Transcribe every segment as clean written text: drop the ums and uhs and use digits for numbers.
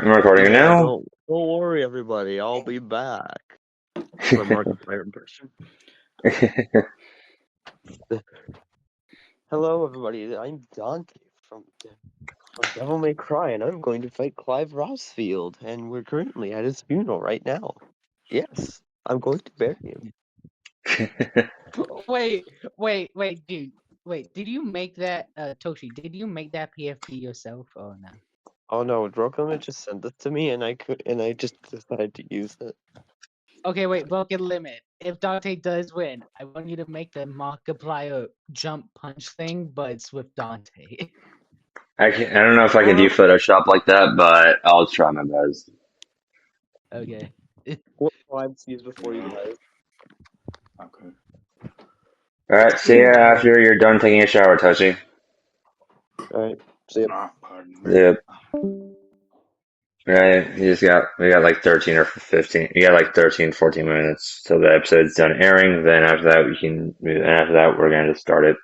I'm recording Yeah, now. don't worry, everybody. I'll be back. That's my Markiplier impression. Hello, everybody. I'm Dante from Devil May Cry, and I'm going to fight Clive Rossfield, and we're currently at his funeral right now. Yes, I'm going to bury him. Wait, dude. Wait, did you make that, Toshi? Did you make that PFP yourself or no? Oh no, Drokuma just sent this to me, and I just decided to use it. Okay, wait, broken limit. If Dante does win, I want you to make the Markiplier jump punch thing, but it's with Dante. I don't know if I can do Photoshop like that, but I'll try my best. Okay. What vibes use before you guys? Okay. All right, see you after you're done taking a shower, Toshi. Alright, see ya. Ah, pardon me. Yep. Right, we got like 13 or 15. You got like 13, 14 minutes till the episode's done airing. Then after that, we're gonna just start it.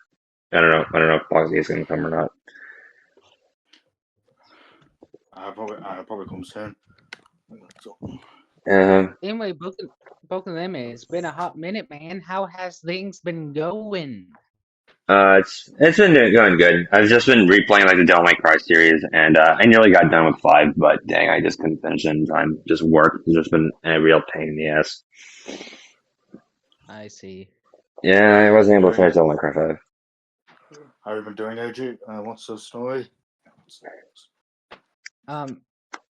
I don't know if Boxy is gonna come or not. I'll probably come soon. So, Anyway, broken limit. It's been a hot minute, man. How has things been going? It's been going good. I've just been replaying like the Devil May Cry series, and I nearly got done with 5, but dang, I just couldn't finish it in time. Just work has just been a real pain in the ass. I see. Yeah, I wasn't able to finish Devil May Cry 5. how have you been doing, AG? What's the story?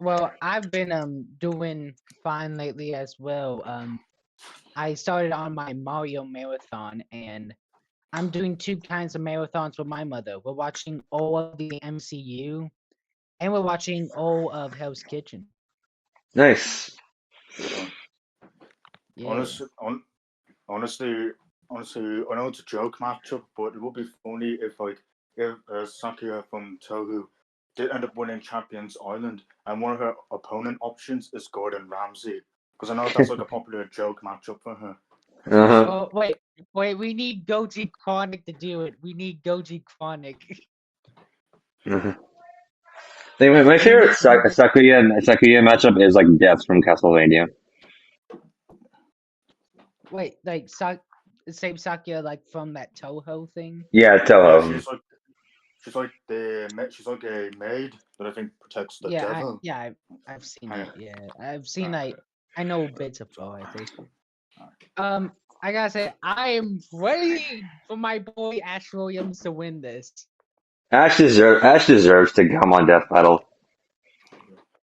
Well, I've been doing fine lately as well. I started on my Mario marathon, and I'm doing 2 kinds of marathons with my mother. We're watching all of the MCU, and we're watching all of Hell's Kitchen. Nice. Yeah. Honestly, I know it's a joke matchup, but it would be funny if Sakuya from Tohu did end up winning Champions Island, and one of her opponent options is Gordon Ramsay, because I know that's like a popular joke matchup for her. Oh, wait, we need Goji Chronic to do it. We need Goji Chronic. My favorite Sakuya matchup is like Death from Castlevania. Wait, like same Sakuya like from that Toho thing? Yeah, Toho. Yeah, she's like a maid that I think protects the devil. I've seen it. Yeah, I've seen I know bits of her, I think. I gotta say, I am ready for my boy Ash Williams to win this. Ash deserves to come on Death Battle.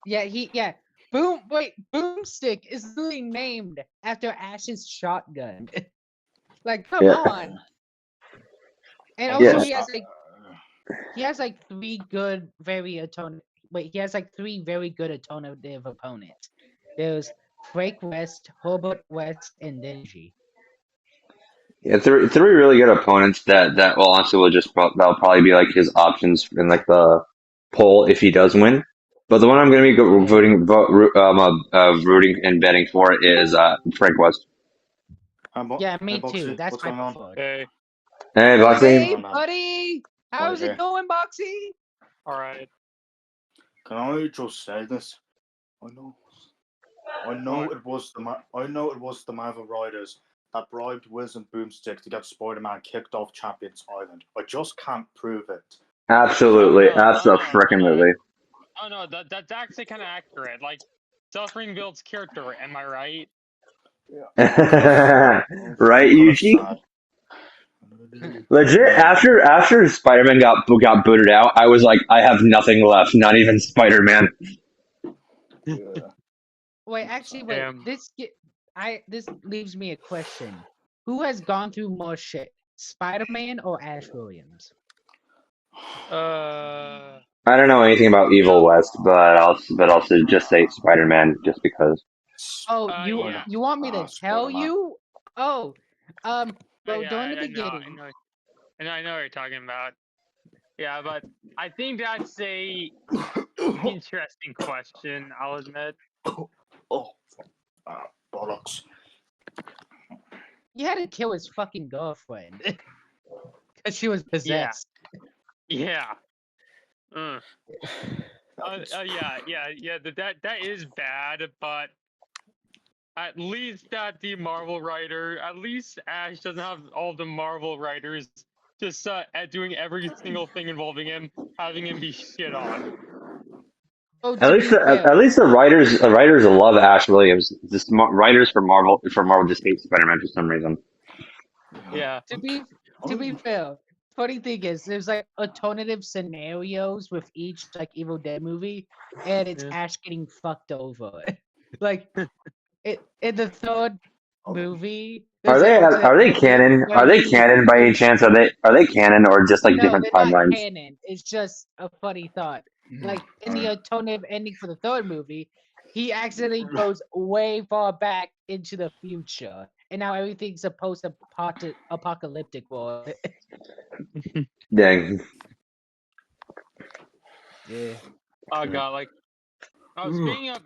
Yeah. Boomstick is literally named after Ash's shotgun. Like, come on. And also, he has like 3 good, very alternative opponents. There's Frank West, Herbert West, and Denji. Yeah, three really good opponents that well, honestly, that'll probably be like his options in like the poll if he does win. But the one I'm going to be rooting and betting for is Frank West. Yeah, me too. That's my preferred. Hey, Boxy. Hey, buddy! How's it going, Boxy? All right. Can I just say this? I know it was the Marvel Riders that bribed Wiz and Boomstick to get Spider-Man kicked off Champions Island. I just can't prove it. Absolutely. Absolutely. Oh no, that's actually kind of accurate. Like, Self-Ring builds character. Am I right? Yeah. Right, Yuji? Legit, after Spider-Man got booted out, I was like, I have nothing left. Not even Spider-Man. Wait, this leaves me a question. Who has gone through more shit, Spider-Man or Ash Williams? I don't know anything about Evil West, but I'll just say Spider-Man just because. Oh, you want me to tell you? Oh, well, during the beginning. I know what you're talking about. Yeah, but I think that's a interesting question, I'll admit. Bollocks. You had to kill his fucking girlfriend. Because she was possessed. Yeah. That is bad, but at least that the Marvel writer, at least Ash doesn't have all the Marvel writers just at doing every single thing involving him, having him be shit on. Oh, to be fair, at least the writers love Ash Williams. Just writers for Marvel just hate Spider-Man for some reason. Yeah. to be fair, funny thing is, there's like alternative scenarios with each like Evil Dead movie, and it's Yeah. Ash getting fucked over. Like it in the third movie. Are There's they an are alternate they movie canon? where Are they he canon by any chance? Are they canon or just like no, different they're not timelines? canon. It's just a funny thought. Like in the alternative ending for the third movie, he accidentally goes way far back into the future, and now everything's a post-apocalyptic world. Dang. Yeah. Oh god, like speaking of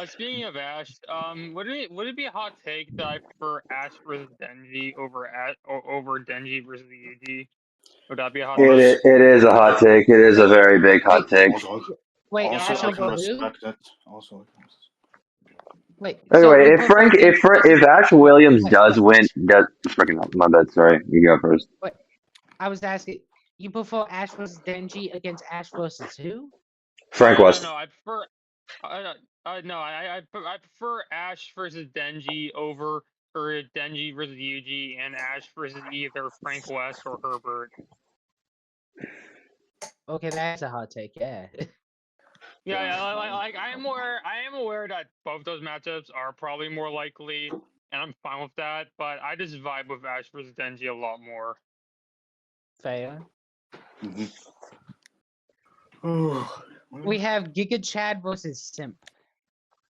speaking of Ash, would it be a hot take that I prefer Ash versus Denji over Denji versus Yuji? Would that be a hot take? It is a hot take. It is a very big hot Wait, take. wait, Yeah, Ash I can over who? respect it. Also, Wait, so Anyway, you if prefer Frank, Denji versus if Ash Williams wait, does win, does freaking my bad. Sorry, you go first. wait. I was asking, you prefer Ash versus Denji against Ash versus who? Frank No. West. I prefer. No. I prefer Ash versus Denji over or Denji versus Yuji and Ash versus either Frank West or Herbert. Okay, that's a hot take. Yeah. Yeah. Like I am aware that both those matchups are probably more likely, and I'm fine with that. But I just vibe with Ash versus Denji a lot more. Fair. oh, We have Giga Chad versus Simp.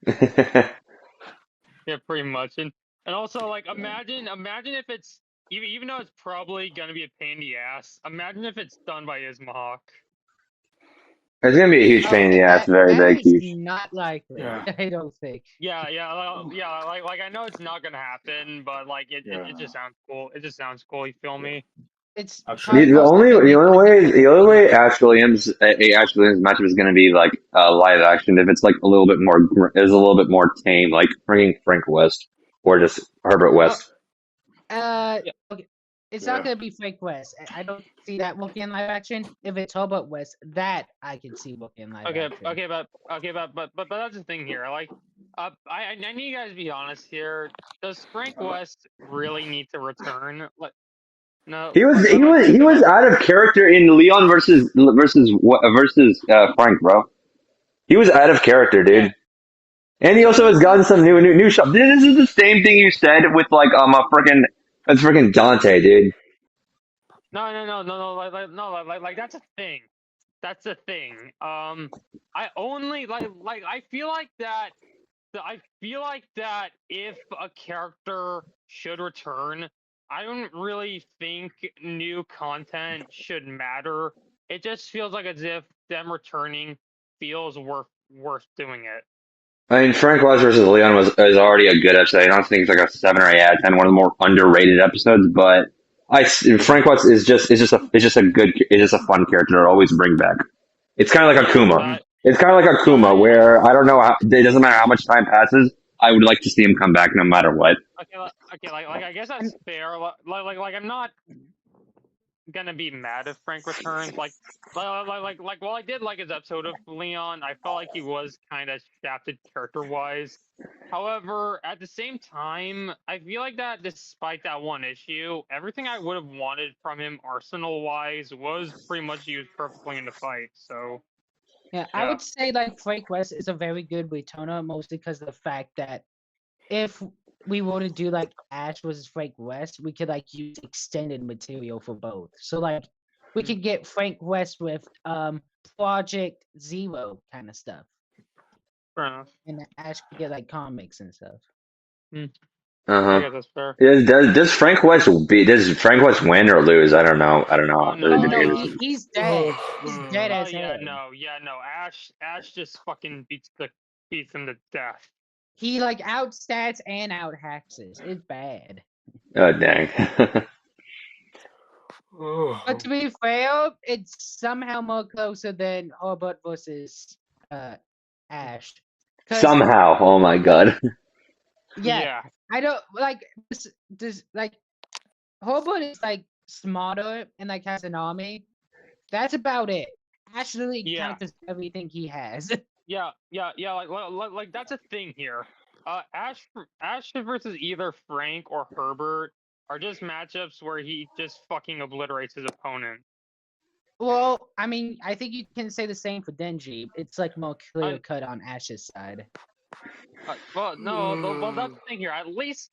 Yeah, pretty much. And also like imagine if it's even though it's probably gonna be a pain in the ass. Imagine if it's done by Ismahawk. It's gonna be a huge pain in the ass. Very That big, is huge. not likely. Yeah. I don't think. Like I know it's not gonna happen, but like it just sounds cool. It just sounds cool. You feel me? It's Actually, The most only definitely gonna be the only way yeah. Ash Williams matchup is gonna be like live action if it's like a little bit more is a little bit more tame, like bringing Frank West or just Herbert West. Okay. It's Yeah. not gonna be Frank West. I don't see that working in live action. If it's Herbert West, that I can see working in live action. But that's the thing here. Like, I need you guys to be honest here. Does Frank West really need to return? Like, no. He was out of character in Leon versus Frank, bro. He was out of character, dude. Yeah. And he also has gotten some new stuff. This is the same thing you said with like a freaking Dante, dude. No. Like that's a thing. That's a thing. I only like I feel like that. I feel like that if a character should return, I don't really think new content should matter. It just feels like as if them returning feels worth doing it. I mean, Frank West versus Leon is already a good episode. I don't think it's like a 7 or 8 out of 10, one of the more underrated episodes. But Frank West is just a good, it's just a fun character to always bring back. It's kind of like Akuma. It's kind of like Akuma, where I don't know how it doesn't matter how much time passes. I would like to see him come back no matter what. Okay, like I guess that's fair. Like I'm not gonna be mad if Frank returns. Like while I did like his episode of Leon, I felt like he was kind of shafted character wise. However, at the same time, I feel like that despite that one issue, everything I would have wanted from him arsenal wise was pretty much used perfectly in the fight. So Yeah, I would say like Frank West is a very good returner, mostly because of the fact that if we were to do like Ash versus Frank West, we could like use extended material for both. So like we could get Frank West with Project Zero kind of stuff. fair enough. And Ash could get like comics and stuff. I guess that's fair. Does Frank West win or lose? I don't know. Oh Oh no, no. he's dead. He's dead as hell. No. Ash just fucking beats him to death. He like outstats and out hacks. It's bad. Oh dang. But to be fair, it's somehow more closer than Hobart versus Ash. Because Somehow, oh my god. yeah, Yeah. I don't like this like Hobart is like smarter and like has an army. That's about it. Ash literally Yeah. counters everything he has. Yeah. Like that's a thing here. Ash versus either Frank or Herbert are just matchups where he just fucking obliterates his opponent. Well, I mean, I think you can say the same for Denji. It's like more clear I- cut on Ash's side. Well, no, well that's the thing here. At least,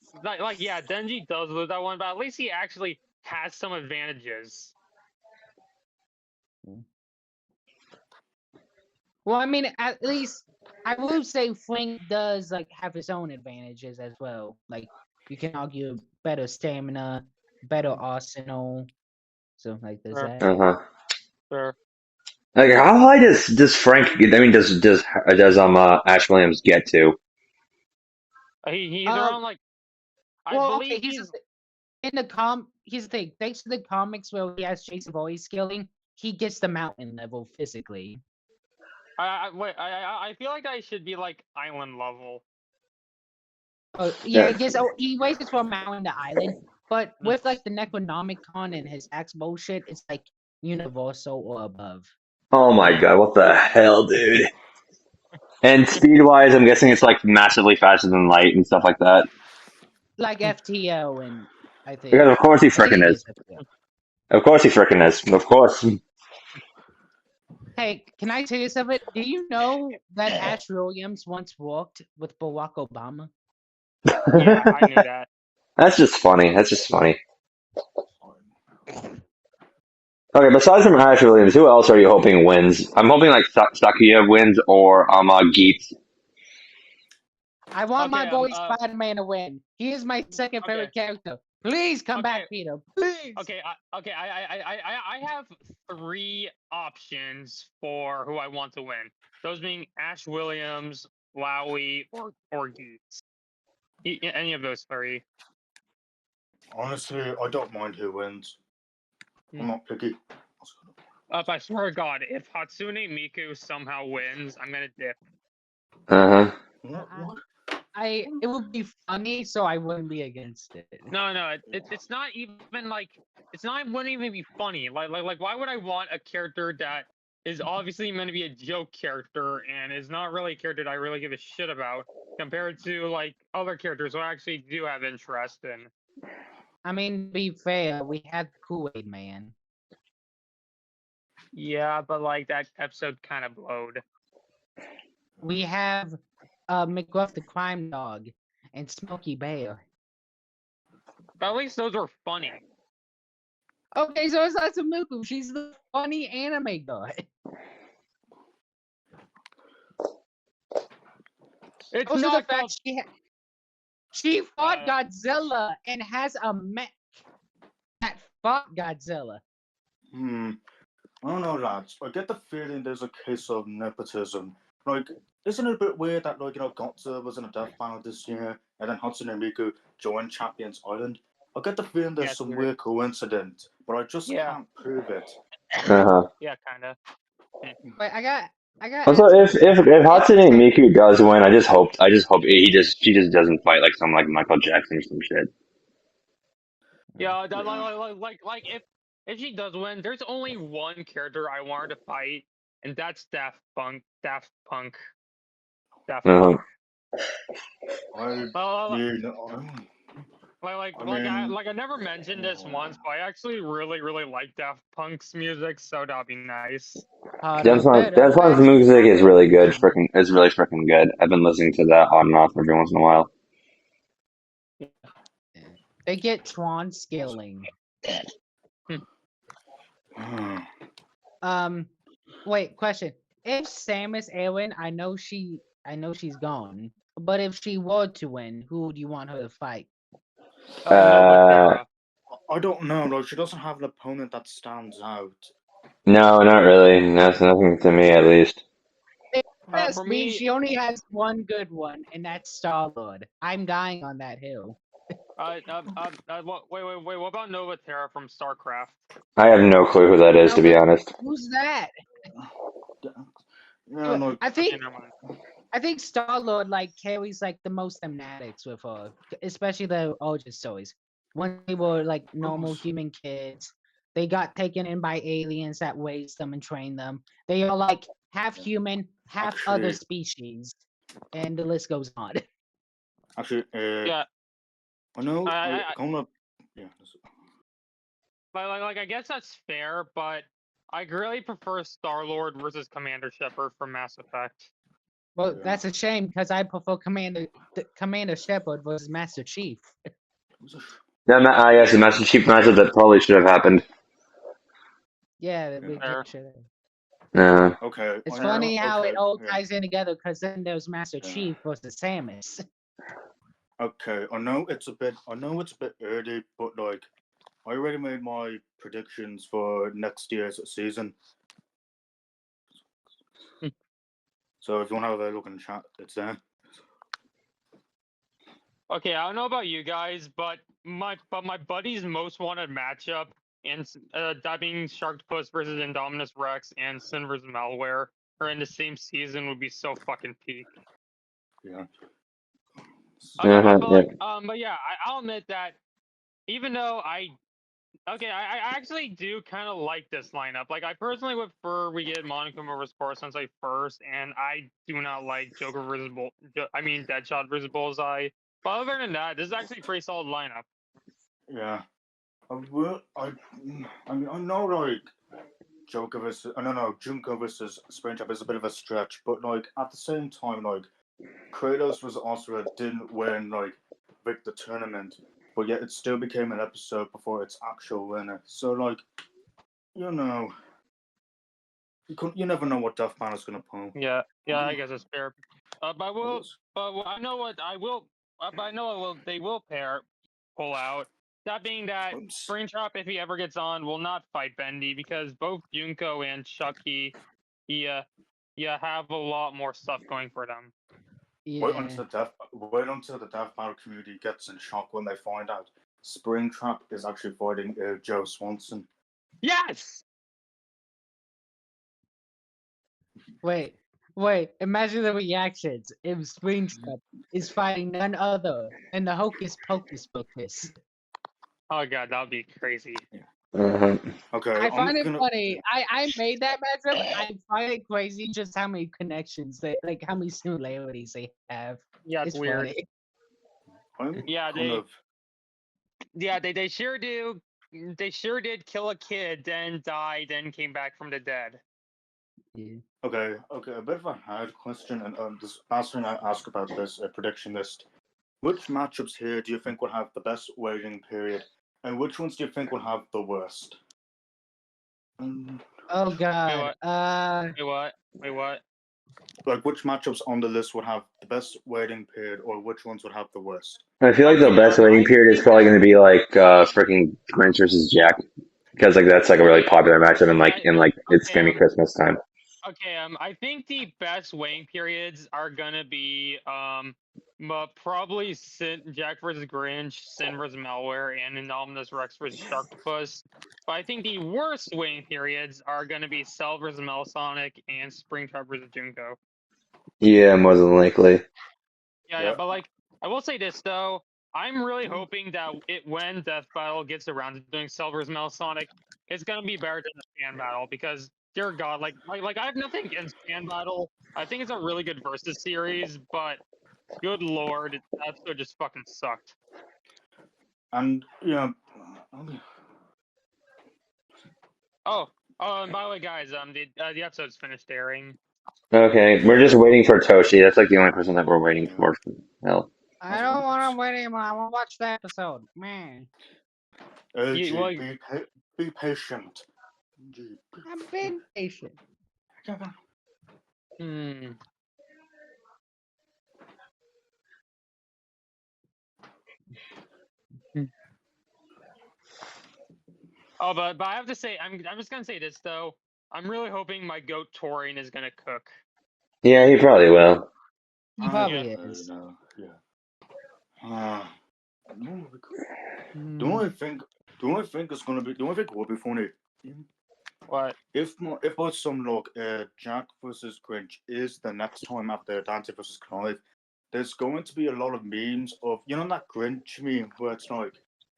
yeah, Denji does lose that one, but at least he actually has some advantages. Well, I mean, at least I will say Frank does like have his own advantages as well. Like you can argue better stamina, better arsenal. So like there's Sure. that. Uh-huh. Sure. Like, how high does Frank? I mean, does Ash Williams get to? He's Um, around like I well, believe okay, he's in the here's the thing. Thanks to the comics where he has Jason Voorhees scaling, he gets the mountain level physically. wait, I feel like I should be like island level. Oh yeah, Yeah. I guess he raises from mountain to island, but with like the Necronomicon and his axe bullshit, it's like universal or above. Oh my god, what the hell, dude? And speed-wise, I'm guessing it's like massively faster than light and stuff like that. Like FTO and I think. Because of course he I think frickin' it is. is FTO. Of course he frickin' is. Of course. Hey, can I tell you something? Do you know that Ash Williams once walked with Barack Obama? Yeah, I knew that. That's just funny. That's just funny. Okay, besides from Ash Williams, who else are you hoping wins? I'm hoping like Sakuya wins or Geets. I want my Okay, boy Spider-Man to win. He is my second Okay. favorite character. Please come back, Okay. Peter. Please. Okay, I have 3 options for who I want to win. Those being Ash Williams, Lowy, or Geets. Any of those 3. Honestly, I don't mind who wins. I'm not picky. I swear to God, if Hatsune Miku somehow wins, I'm gonna dip. Uh huh. It would be funny, so I wouldn't be against it. No, it's not even like wouldn't even be funny. Like why would I want a character that is obviously meant to be a joke character and is not really a character that I really give a shit about compared to like other characters who I actually do have interest in. I mean, to be fair, we had the Kool-Aid Man. Yeah, but like that episode kind of blowed. We have McGruff the Crime Dog and Smokey Bear. But at least those were funny. Okay, so it's not Samuku. She's the funny anime guy. It's Also, not the fact she fought Godzilla and has a mech that fought Godzilla. I don't know, lads. I get the feeling there's a case of nepotism. Like, isn't it a bit weird that, like, Godzilla was in a death battle this year, and then Hatsune Miku joined Champions Island? I get the feeling there's some weird coincidence, but I just can't prove it. Uh huh. Yeah, kind of. Wait, I got. Also, if Hatsune Miku does win, I just hope she just doesn't fight like some like Michael Jackson or some shit. Yeah, like if she does win, there's only one character I want her to fight, and that's Daft Punk. Uh-huh. I never mentioned this once, but I actually really like Daft Punk's music, so that'd be nice. Daft Punk's music is really good. It's really freaking good. I've been listening to that on and off every once in a while. They get Tron scaling. Wait, question. If Samus Aran, I know she's gone, but if she were to win, who would you want her to fight? I don't know. Like, she doesn't have an opponent that stands out. No, not really. That's nothing to me, at least. For me, she only has one good one, and that's Star-Lord. I'm dying on that hill. Wait. What about Nova Terra from StarCraft? I have no clue who that is, to be honest. Who's that? Yeah, like I think Okay, never mind. I think Star Lord like carries like the most thematics with especially the origin stories. When they were like normal human kids, they got taken in by aliens that raised them and trained them. They are like half human, half other actually, species, and the list goes on. actually, Yeah, I know. I, I I kind of yeah. like I guess that's fair, but I really prefer Star Lord versus Commander Shepard from Mass Effect. Well, Yeah. that's a shame because I prefer Commander Shepard versus Master Chief. Yeah, yes, the Master Chief matchup that probably should have happened. Yeah, we Fair. should. Okay. It's I funny know, how it okay, all yeah. ties in together because then there's Master Yeah. Chief versus Samus. Okay, I know it's a bit early, but like I already made my predictions for next year's season. So if you want to have a look in the chat, it's there. Okay, I don't know about you guys, but my buddy's most wanted matchup, and that being Sharktopus versus Indominus Rex and Sin versus Malware, are in the same season would be so fucking peak. Yeah. But yeah, I'll admit that even though I actually do kind of like this lineup. Like, I personally would prefer we get Monokuma versus Core Sensei first, and I do not like Joker versus Deadshot versus Bullseye. But other than that, this is actually a pretty solid lineup. Yeah. I mean, I know like Junko versus Springtrap is a bit of a stretch, but like at the same time, like Kratos versus Osra didn't win like the tournament, but yet it still became an episode before its actual winner. So like, you know, you never know what Death Battle's gonna pull. Yeah, I guess it's fair. But I know what I will. But I know they will pull out. That being that, Springtrap, if he ever gets on, will not fight Bendy because both Junko and Chucky, have a lot more stuff going for them. Yeah. Wait until the Death Battle community gets in shock when they find out Springtrap is actually fighting Joe Swanson. Yes. Wait. Imagine the reactions if Springtrap is fighting none other than the Hocus Pocus Pocus. Oh god, that would be crazy. Okay, I find it funny. I made that matchup. I find it crazy just how many connections how many similarities they have. Yeah, it's weird. Funny. They sure do. They sure did kill a kid, then died, then came back from the dead. Yeah. Okay, a bit of a hard question, and this last thing I ask about this prediction list: which matchups here do you think will have the best waiting period, and which ones do you think will have the worst? Oh god. Wait, what? Like, which matchups on the list would have the best waiting period, or which ones would have the worst? I feel like the best waiting period is probably going to be like freaking Grinch versus Jack, because like that's like a really popular matchup, and it's going to be Christmas time. Okay, I think the best waiting periods are gonna be probably Jack versus Grinch, Sin versus Malware, and Indominus Rex versus Sharktopus. But I think the worst waiting periods are gonna be Cell versus Melasonic and Springtrap versus Junko. Yeah, more than likely. Yeah, but like I will say this though, I'm really hoping that when Death Battle gets around to doing Cell versus Melasonic, it's gonna be better than the fan battle because dear God, like I have nothing against fan battle. I think it's a really good versus series, but good lord, that episode just fucking sucked. And yeah. And by the way, guys, the episode's finished airing. Okay, we're just waiting for Toshi. That's like the only person that we're waiting for. Hell. I don't want to wait anymore. I want to watch the episode. Man. Be patient. I've been patient. Oh, but I have to say, I'm just gonna say this though. I'm really hoping my goat Torian is gonna cook. Yeah, he probably will. He probably is. Yeah. No, the only thing is gonna be the only thing will be funny. What? If for some luck, Jack versus Grinch is the next time after Dante versus Clive, there's going to be a lot of memes of that Grinch meme where it's like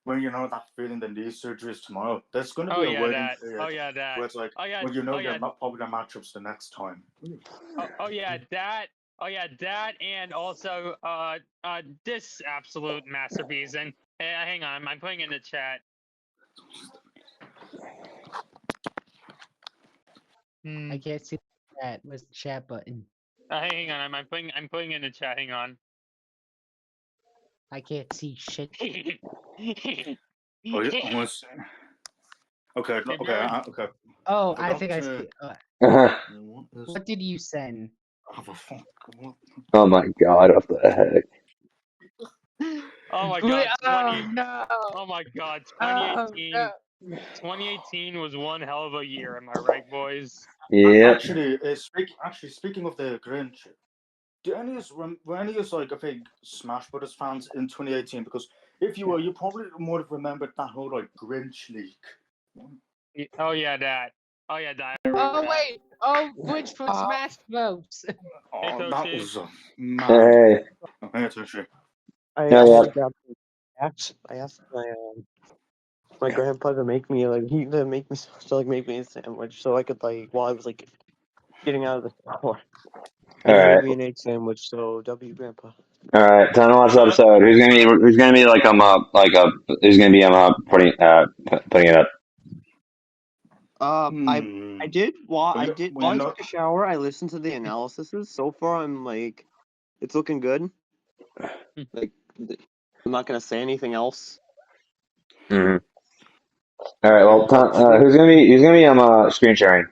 when that feeling the knee surgery is tomorrow. There's going to Oh be a yeah, waiting that. period Oh yeah, that. where it's like Oh yeah. when Oh yeah. probably the matchups the next time. Oh yeah, that. Oh yeah, that, and also this absolute masterpiece. And hang on, I'm putting in the chat. I can't see the chat. Where's the chat button? Hang on, I'm putting in the chat. Hang on. I can't see shit. Oh, yeah, almost. Okay, If okay, you're- okay. Oh, I Forgot think I to- see. What is? What did you send? Oh, for fuck, what? Oh my god, what the heck? Oh my god, Oh no! Oh my god, Oh, 2018. no. 2018 was one hell of a year. Am I right, boys? Yep. Actually, speaking of the Grinch, do any of us were any of us like I think Smash Brothers fans in 2018? Because if you were, you probably would have remembered that whole like Grinch leak. Oh yeah, that. Oh yeah, that. I remember Oh that. wait! Oh, Glitch for Smash Bros. Oh, that Toshi. was mad. Hey. Hey, Toshi. I Yeah, yeah. actually got I asked my grandpa to make me to make me a sandwich so I could while I was getting out of the shower. And he Alright. made me an egg sandwich. So grandpa. Alright, time to watch the episode. Who's gonna be like who's gonna be putting it up? I did while Well, I you- did well, while you I know- took a shower. I listened to the analyses. So far, I'm it's looking good. Like, I'm not gonna say anything else. Mm-hmm. Alright, well who's gonna be screen sharing?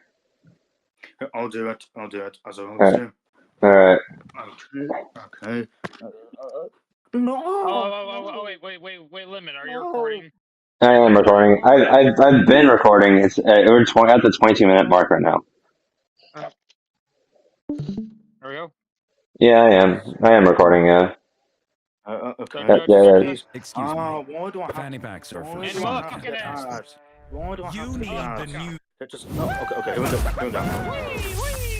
I'll do it. As I always Alright. do. Alright. Okay. No. Oh, wait, Limit, are you recording? I am recording. I've been recording. It's we're at the 22-minute mark right now. There we go. Yeah, I am recording, yeah. Okay. Don't Yeah, touch it. Excuse me. Why do I have Fanny packs are for why And do I have motherfucking to ass. add? Why do I have You to need add? the new. That just okay. Here we go.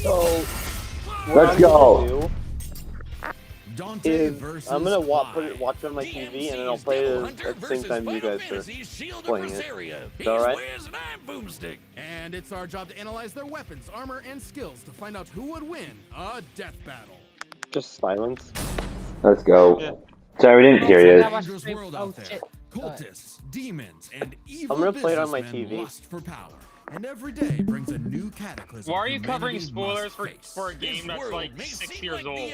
So Let's go. Dante Is versus I'm gonna Clive. watch it on my TV and then I'll play it at the same time you guys are playing it. Is that alright? And it's our job to analyze their weapons, armor, and skills to find out who would win a death battle. Just silence. Let's go. Yeah. Sorry, we didn't hear I you. watched Dangerous the- world oh, out there. shit. Cultists, demons, and evil I'm gonna play it on my businessmen TV. lust for power. And every day brings a new cataclysm. Why are you covering humanity spoilers must for a face. game that's like 6 years old?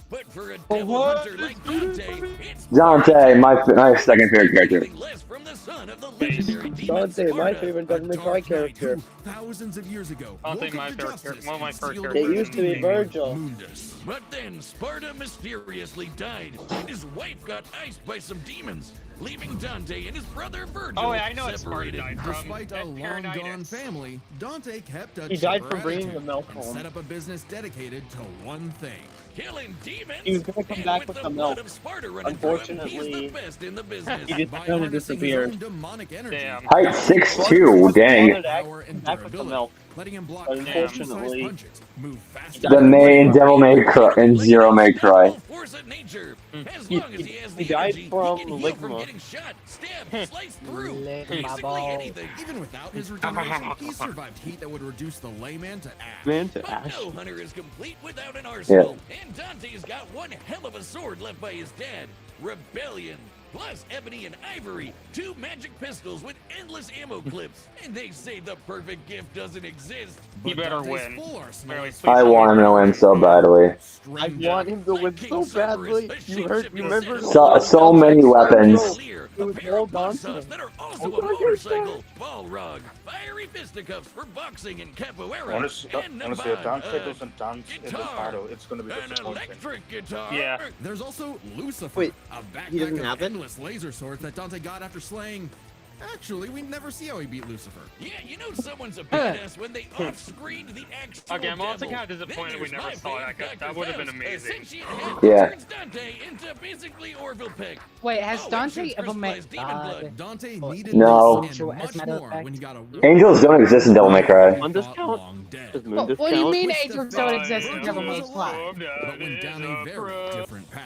But for a devil hunter like Dante, it's Dante, my second favorite character. less from the son of the Base. legendary demon Dante, my Sparta. favorite A Devil May dark Cry knight character. who, thousands of years ago, I don't think woke my up to favorite justice one of my and first sealed characters. the It used to be destiny of Virgil. Mundus. But then Sparta mysteriously died, and his wife got iced by some demons, leaving Dante and his brother Virgil Oh, yeah, I know what Sparta separated. died from. Despite a That long-gone Paradise. family, Dante kept a He died chipper from bringing attitude the milk and home. set up a business dedicated to one thing. Killing demons. He was gonna come and back with the the blood milk. of Sparta running through him, he's Unfortunately, the best in the business. He just By kind of harnessing his disappeared. own demonic energy, Damn. Height 6'2", dang. Wanted to power come and back with the durability, milk. letting him block But powerful-sized unfortunately, punches, move faster. The main Devil May Cry and Zero May Cry. Force of nature. As He- long as he has he the died energy, from he can heal from ligma. getting shot, stabbed, sliced through. Lick my Basically balls. anything. Even without his regeneration, he survived heat that would reduce the layman to ash. Man to But Ash. no hunter is complete without an arsenal. And Dante's got one hell of a sword left by his dad. Rebellion. Plus ebony and ivory. 2 magic pistols with endless ammo clips. And they say the perfect gift doesn't exist. He But better Dante's win. full arsenal Barely is please I tell me want him to win so badly. I stranger. want him to win so badly. You remember? So many weapons. It was all Dante. That are also Oh a my motorcycle, balrog, fiery fisticuffs for boxing and capoeira, Honestly, and if Dante a doesn't dance in this guitar, battle, it's gonna be an disappointing. electric guitar. Yeah. There's also Lucifer, Wait, a he doesn't backpack have of it? endless laser swords that Dante got after slaying Actually, we never see how he beat Lucifer. Yeah, you know someone's a badass when they off-screened the actual Okay, I'm also devil. kind of disappointed Then we there's never my saw that. fave, That Dr. would have been Faust, a amazing. sentient head Yeah. that turns Dante into basically Orville Peck. Wait, has Oh, and Dante shoots ever met crystallized demon blood. God? Dante Oh, needed No. this and as a much matter of more fact. when he got a Angels don't exist in Devil May Cry. Mundus fought count? long dead. Does What, Mundus what do you count? mean Which the angels fact don't I exist in am Devil Virgil May was Cry? alive, alive. but went down a very different path.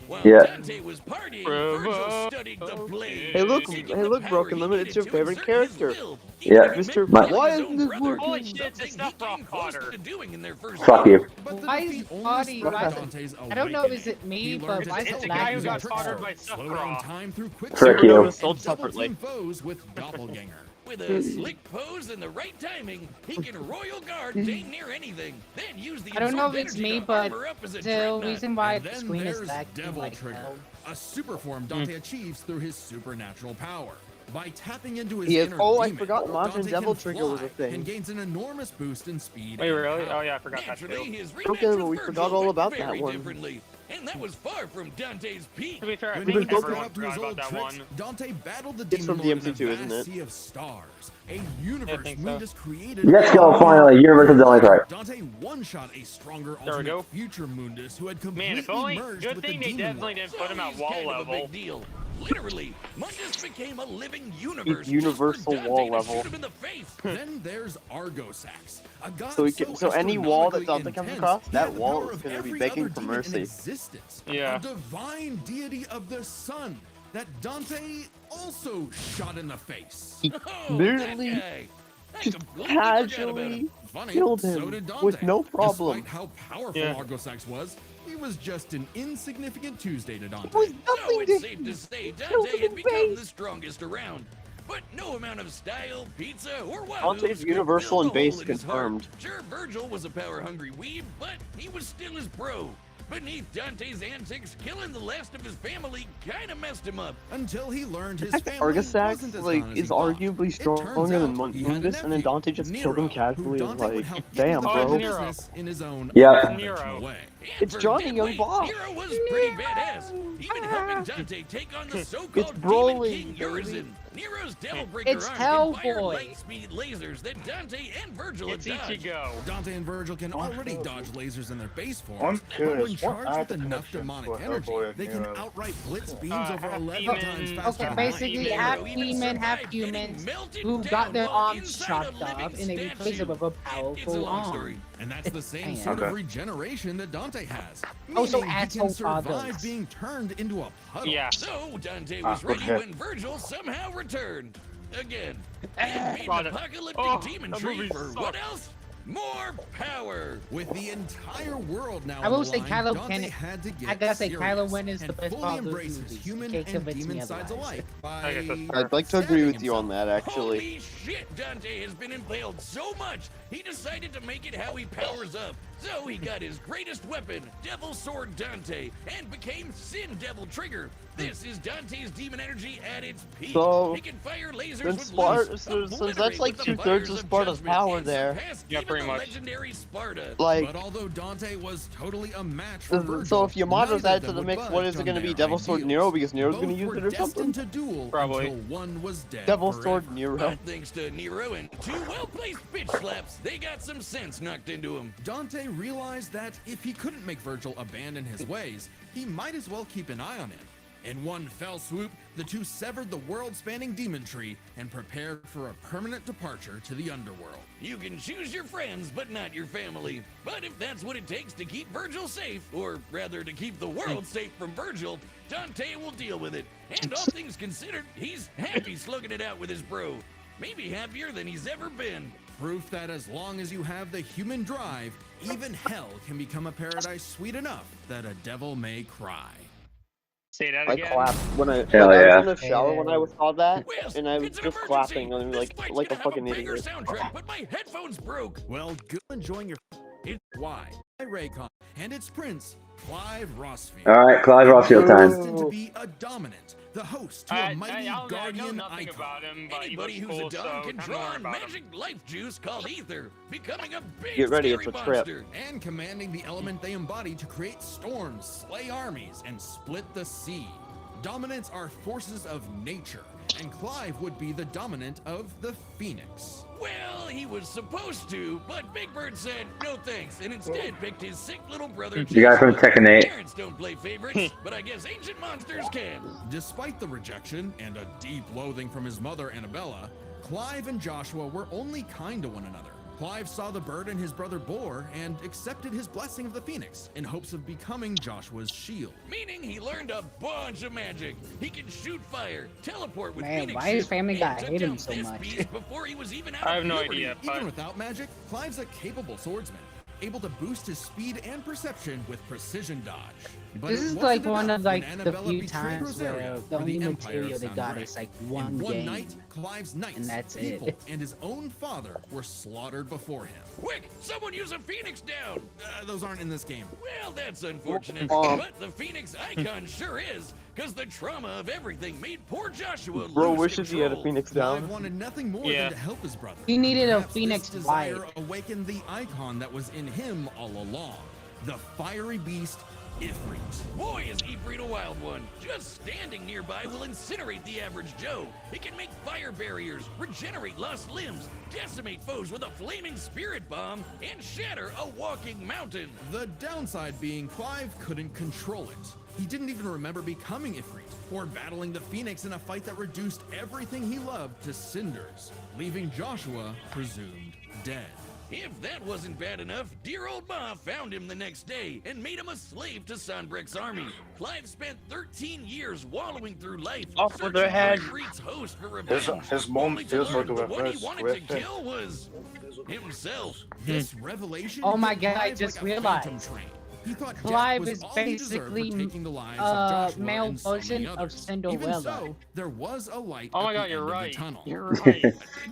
While Yeah. Dante was partying, Virgil studied the blade. Hey, look, seeking hey, the look, power Broken he Limit, needed it's your to favorite exert his character. will, Yeah. even if it Mr. meant killing Why his isn't own this brother, working? Holy shit, something it's stuff he came rock close Potter. to doing in their first Fuck game. you. But the Why is defeat only Body- spurred why- Dante's I don't know if it's awakening. me, He but learned why to is It's it the guy who lagging got so pottered hard? by slow Sephiroth. down time through quick Frick Super you. Nova sold and double separately. team foes with Doppelganger. With a slick pose and the right timing, he can royal guard dang near anything. Then use the I don't know if absorbed it's energy me, to but armor up as a the dreadnought. reason why And the then screen is there's lagging Devil like Trigger, hell. a super form Dante achieves through his supernatural power. By tapping into his Yes. inner Oh, I demon, forgot Majin Dante Devil can Trigger was a fly thing. and gains an enormous boost in speed. Wait, and really? power. Oh yeah, I forgot that Naturally, too. his Okay, rematch but with we Virgil forgot all went about that very one. differently, and that was far from Dante's peak. To be fair, I When think he both woke everyone up to his forgot about old that tricks, one. Dante battled the It's demon from the lord in a MC2, isn't vast it? sea of stars, a universe think so. Mundus created. Let's go, finally. Universal Devil May Cry. Dante one-shot a stronger There we go. alternate future Mundus who had completely Man, if only merged good with thing the they demon definitely world. didn't put him at he's wall kind of a level. big deal. Literally, Mundus became a living universe. universal just for wall Dante to level. shoot him in the face. Then there's Argosax, a god So, so any wall that Dante astronomically comes intense, across, he that had the wall power is of going to be every begging other for demon in mercy. existence, Yeah. a divine deity of the sun that Dante also shot in the face. He Oh, literally that guy. I just completely forgot about casually him. Funny, killed so him did Dante. with no problem. Despite how powerful Yeah. Argosax was, he was just an insignificant Tuesday to Dante. It was So nothing it's to safe to say killed Dante him had in become base. the strongest around. But no amount of style, pizza, or wow. Dante's universal and base confirmed. Sure, Virgil was a power-hungry weeb, but he was still his bro. Beneath Dante's antics, killing the last of his family kinda messed him up. Until he learned his The fact that family Argosax wasn't as like gone as is he thought. arguably It turns stronger than out he had a Mundus, and then nephew, Dante just killed him Nero, casually. who And Dante would like, help damn, into Oh, bro. Nero. business in his own Yeah. unconventional Nero. way. It's For Johnny dead Young weight, Boss. Nero was pretty badass, even helping Dante take on the so-called Broly, Demon King baby. Urizen. Nero's Devilbreaker It's arm can fire Hellboy. light-speed lasers that Dante and Virgil It's have dodged. Ichigo. Dante and Virgil can already dodge lasers in their base I'm forms, but curious, when what charged are with the enough connections demonic for energy, Hellboy and they can Nero? outright blitz beams half over 11 demon- times Okay, faster than basically light. half Nero even demon, half survived getting humans melted who down got their while arms inside chopped a living off and they replaced it statue. with a It's a powerful long arm. story. And that's the same Damn. sort of Okay. regeneration that Dante has. Oh, so Meaning he can asshole survive fathers. being turned into a puddle. Yeah. So Dante was ready okay. when Virgil somehow returned. Again. And made God, an apocalyptic oh, demon that tree movie for what sucks. else? More power. With the entire world now I will on the say line, Kylo Dante Ren- had to get I gotta say serious Kylo Ren is the and best fully part of those embrace his movies. human Can't and convince demon me sides otherwise. alike by I guess that's fair. I'd like to agree stabbing with you on himself. that, actually. Holy shit, Dante has been impaled so much, he decided to make it how he powers up. So he got his greatest weapon, Devil Sword Dante, and became Sin Devil Trigger. This is Dante's demon energy at its peak. So, he can fire lasers then with Sparta- loose, so- since obliterate that's like with the 2/3 fires of of Sparta's judgment, power and there. surpass Yeah, even pretty the much. legendary Sparta. Like, But although Dante was totally a match for Virgil, so if Yamato's neither added of to them the would mix, budge what is it on going to be? their Devil Sword ideals. Nero because Nero's Both going to use were it or something? destined to duel Probably. until one was dead Devil forever. Sword Nero. But thanks to Nero and two well-placed bitch slaps, they got some sense knocked into him. Dante realized that if he couldn't make Virgil abandon his ways, he might as well keep an eye on him. In one fell swoop, the two severed the world-spanning demon tree and prepared for a permanent departure to the underworld. You can choose your friends, but not your family. But if that's what it takes to keep Virgil safe, or rather to keep the world safe from Virgil, Dante will deal with it. And all things considered, he's happy slugging it out with his bro. Maybe happier than he's ever been. Proof that as long as you have the human drive, even hell can become a paradise sweet enough that a devil may cry. Say that I again. clapped when I, Hell like, I yeah. was in the shower when I saw that, Well, and I was it's an just emergency. clapping and This like fight's a gonna have fucking banger idiot. soundtrack, but my headphones broke. Well, good enjoying your it's why Raycon and its prince, Clive Rossfield. All right, Clive Rossfield time. Destined to be a dominant, the host to a I mighty know guardian nothing icon. about him, but he Anybody looks who's cool, a so dom can don't draw worry on about him. magic life juice called ether, becoming a big Get ready, scary it's a trip. monster. And commanding the element they embody to create storms, slay armies, and split the sea. Dominants are forces of nature, and Clive would be the dominant of the Phoenix. Well, he was supposed to, but Big Bird said no thanks, and instead picked his sick little brother. The guy from Tekken 8. Parents don't play favorites, but I guess ancient monsters can. Despite the rejection and a deep loathing from his mother Annabella, Clive and Joshua were only kind to one another. Clive saw the bird in his brother Boar and accepted his blessing of the Phoenix in hopes of becoming Joshua's shield. Meaning he learned a bunch of magic. He can shoot fire, teleport with Man, Phoenix why does ship, Family and Guy took hate him down so this much? beast before he was even out I have of no puberty. idea. Even without magic, Clive's a capable swordsman, able to boost his speed and perception with precision dodge. But This it is wasn't like one enough of when like the Annabella few betrayed times Rosario where for the only Empire material of they got Sanbreque. is like In one one game. night, Clive's knights, that's it. people, and his own father were slaughtered before him. Quick, someone use a Phoenix down. Those aren't in this game. Well, that's unfortunate, but the Phoenix icon sure is, because the trauma of everything made poor Joshua Bro lose wishes he had a control. Phoenix Clive down. wanted nothing more Yeah. than to help his brother. He needed a Perhaps Phoenix this desire wife. awakened the icon that was in him all along. The fiery beast, Ifrit. Boy, is Ifrit a wild one. Just standing nearby will incinerate the average Joe. It can make fire barriers, regenerate lost limbs, decimate foes with a flaming spirit bomb, and shatter a walking mountain. The downside being Clive couldn't control it. He didn't even remember becoming Ifrit or battling the Phoenix in a fight that reduced everything he loved to cinders, leaving Joshua presumed dead. If that wasn't bad enough, dear old Ma found him the next day and made him a slave to Sanbreque's army. Clive spent 13 years wallowing through life, Off with searching their head. for Ifrit's host for revenge. His mom only to feels learn like a the one he reverse wanted to Griffin. kill was himself. This revelation Oh my hit God, I Clive just like a realized. phantom train. He thought death Clive was is all he deserved for basically, taking the lives of Joshua male and so many version of others. Cinderella. Even so, there was a light Oh my at god, the you're end of right. the tunnel. You're right.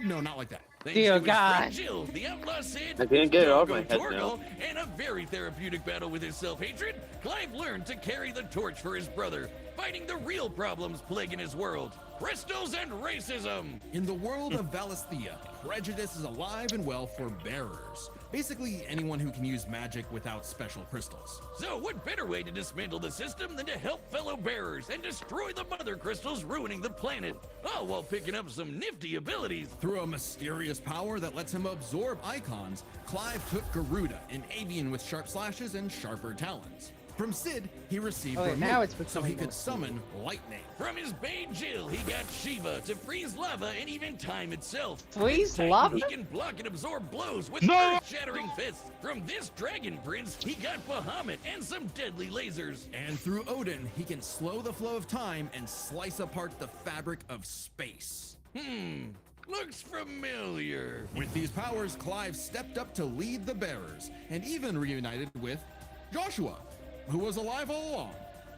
No, not like that. Thanks Dear to his God. friend Jill, the outlaw Sid, I can't get it off Doggo my head Torgal, and a very therapeutic battle with his self-hatred, Clive learned to carry the torch for his brother, fighting the real problems plaguing his world. Crystals and racism! In the world of Valisthea, prejudice is alive and well for bearers. Basically, anyone who can use magic without special crystals. So what better way to dismantle the system than to help fellow bearers and destroy the mother crystals ruining the planet, all while picking up some nifty abilities. Through a mysterious power that lets him absorb icons, Clive took Garuda, an avian with sharp slashes and sharper talons. From Sid, he received Oh, wait, remote, now it's so becoming he could more summon lightning. From his babe Jill, he got Shiva to freeze lava and even time itself. Freeze Titan, lava? He can block and absorb blows with No! earth-shattering fists. From this dragon prince, he got Bahamut and some deadly lasers. And through Odin, he can slow the flow of time and slice apart the fabric of space. Looks familiar. With these powers, Clive stepped up to lead the bearers, and even reunited with Joshua, who was alive all along.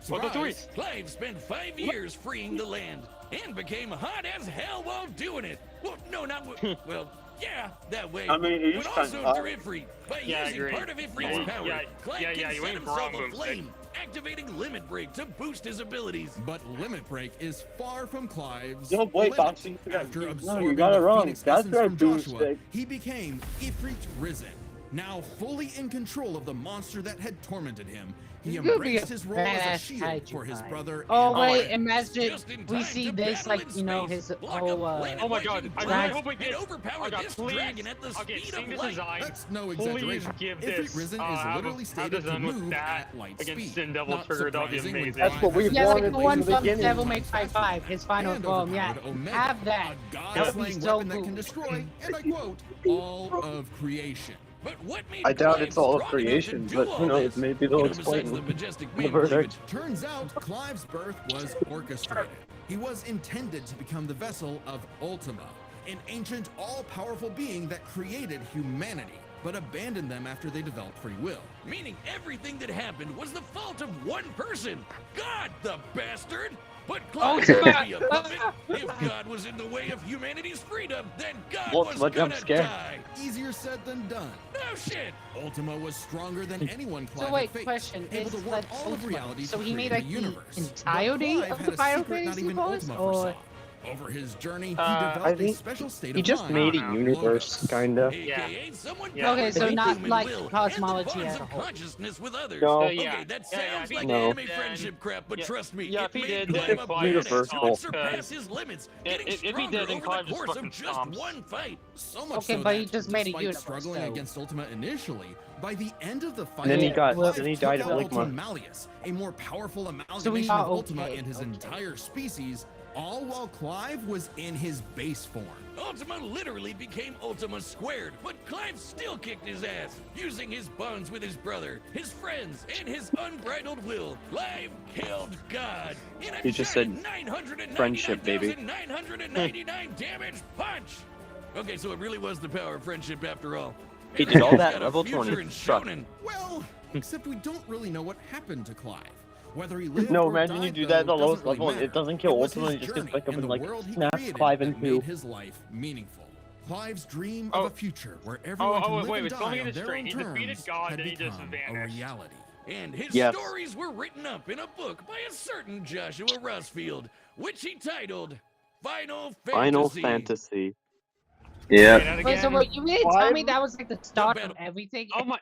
What the Surprise! tweet? Clive spent 5 years freeing the land and became hot as hell while doing it. Well, no, not well. Yeah, that way. I mean, he's but also kinda hot. through Ifrit. By Yeah, I using agree. part of Ifrit's Yeah, power, yeah, Clive yeah, can you set ain't himself wrong, a Boomstick. flame, activating Limit Break to boost his abilities. But Limit Break is far from Clive's Yo, boy, limit. Boxy. After No, absorbing you got it the wrong. Phoenix That's essence right, from Joshua, Boomstick. he became Ifrit Risen. Now fully in control of the monster that had tormented him, he This could be embraced a his role as a badass shield kaiju for his fight. brother Oh and wait, friend. imagine Just in we time see to this battle like in you know space, his block whole a planet Oh my like god, in I drag- really hope we and get. overpower Oh god, this please. dragon at the Okay, speed seeing of this light. design. That's no Please exaggeration. give Ifrit this. Risen is have literally have stated this to done with move that at light against speed. Sin Devil Not Trigger. That'd be surprising when amazing. That's what we Clive yeah, has like wanted the from one the from beginning. Devil May Cry 5, his final and form. Yeah, overpowered Omega, have that. a That would be god-slaying so weapon that can cool. destroy, and I quote, all of creation. But what made I doubt Clive it's all of strong enough to creation, do but all who knows? this? Maybe they'll You know, explain besides the majestic the man verdict. Turns out Clive's birth was orchestrated. He was intended to become the vessel of Ultima, an ancient, all-powerful being that created humanity, but abandoned them after they developed free will. meaning everything that happened was the fault of one person. God, the bastard! But Clive Oh, could be a puppet. If God was in the way of humanity's freedom, then God Well, was my jump gonna scare. die. Easier said than done. No shit. Ultima was stronger than anyone Clive So wait, had faced, question able is to work like all of reality so to he create made like a the universe. entirety But Clive of had the a Final secret not Fantasy even boss, Ultima or foresaw. Over his journey, he I developed a think special state he of just mind. made a I don't universe, Logos. kinda. Yeah. AKA someone Yeah. Okay, so covering not human like will and the cosmology bonds as a of whole. consciousness with others. No. Yeah. Okay, that Yeah, sounds if like he No. anime did, then- friendship crap, but yeah, trust me, yeah, it if he made did, Clive then a Clive just badass stomps, and surpass his limits, getting if he stronger did, then over Clive the just course fucking of just stomps. one fight. So much Okay, so but he that, just made a despite universe, struggling so- against Ultima initially, by the end of the fight, And then he got- Clive then he took died of out Ligma. Ultima Malleus, a more powerful we amalgamation are of Ultima okay, and his okay. entire species, all while Clive was in his base form. Ultima literally became Ultima squared, but Clive still kicked his ass. Using his bonds with his brother, his friends, and his unbridled will, Clive killed God in a He just said giant friendship, baby. 999 damage punch. Okay, so it really was the power of friendship after all. He did all Everybody's that got a level future 20. in Truck. Shonen. Well, except we don't really know what happened to Clive. Whether he lived No, or imagine you died, do that at the though, lowest doesn't really level and it matter. doesn't kill It was Ultima, his it just journey gets back up and and the like world he snaps created Clive in that two. made his life meaningful. Clive's dream Oh. of a future where everyone can live wait, and let die me on get this their straight. own He defeated terms God, had then he just become a vanished. reality. And his Yes. stories were written up in a book by a certain Joshua Rusfield, which he titled Final Fantasy. Final Fantasy. Say Yeah. that Wait, so again. what, you mean to tell me Clive- that was like the start battle- of everything? Oh my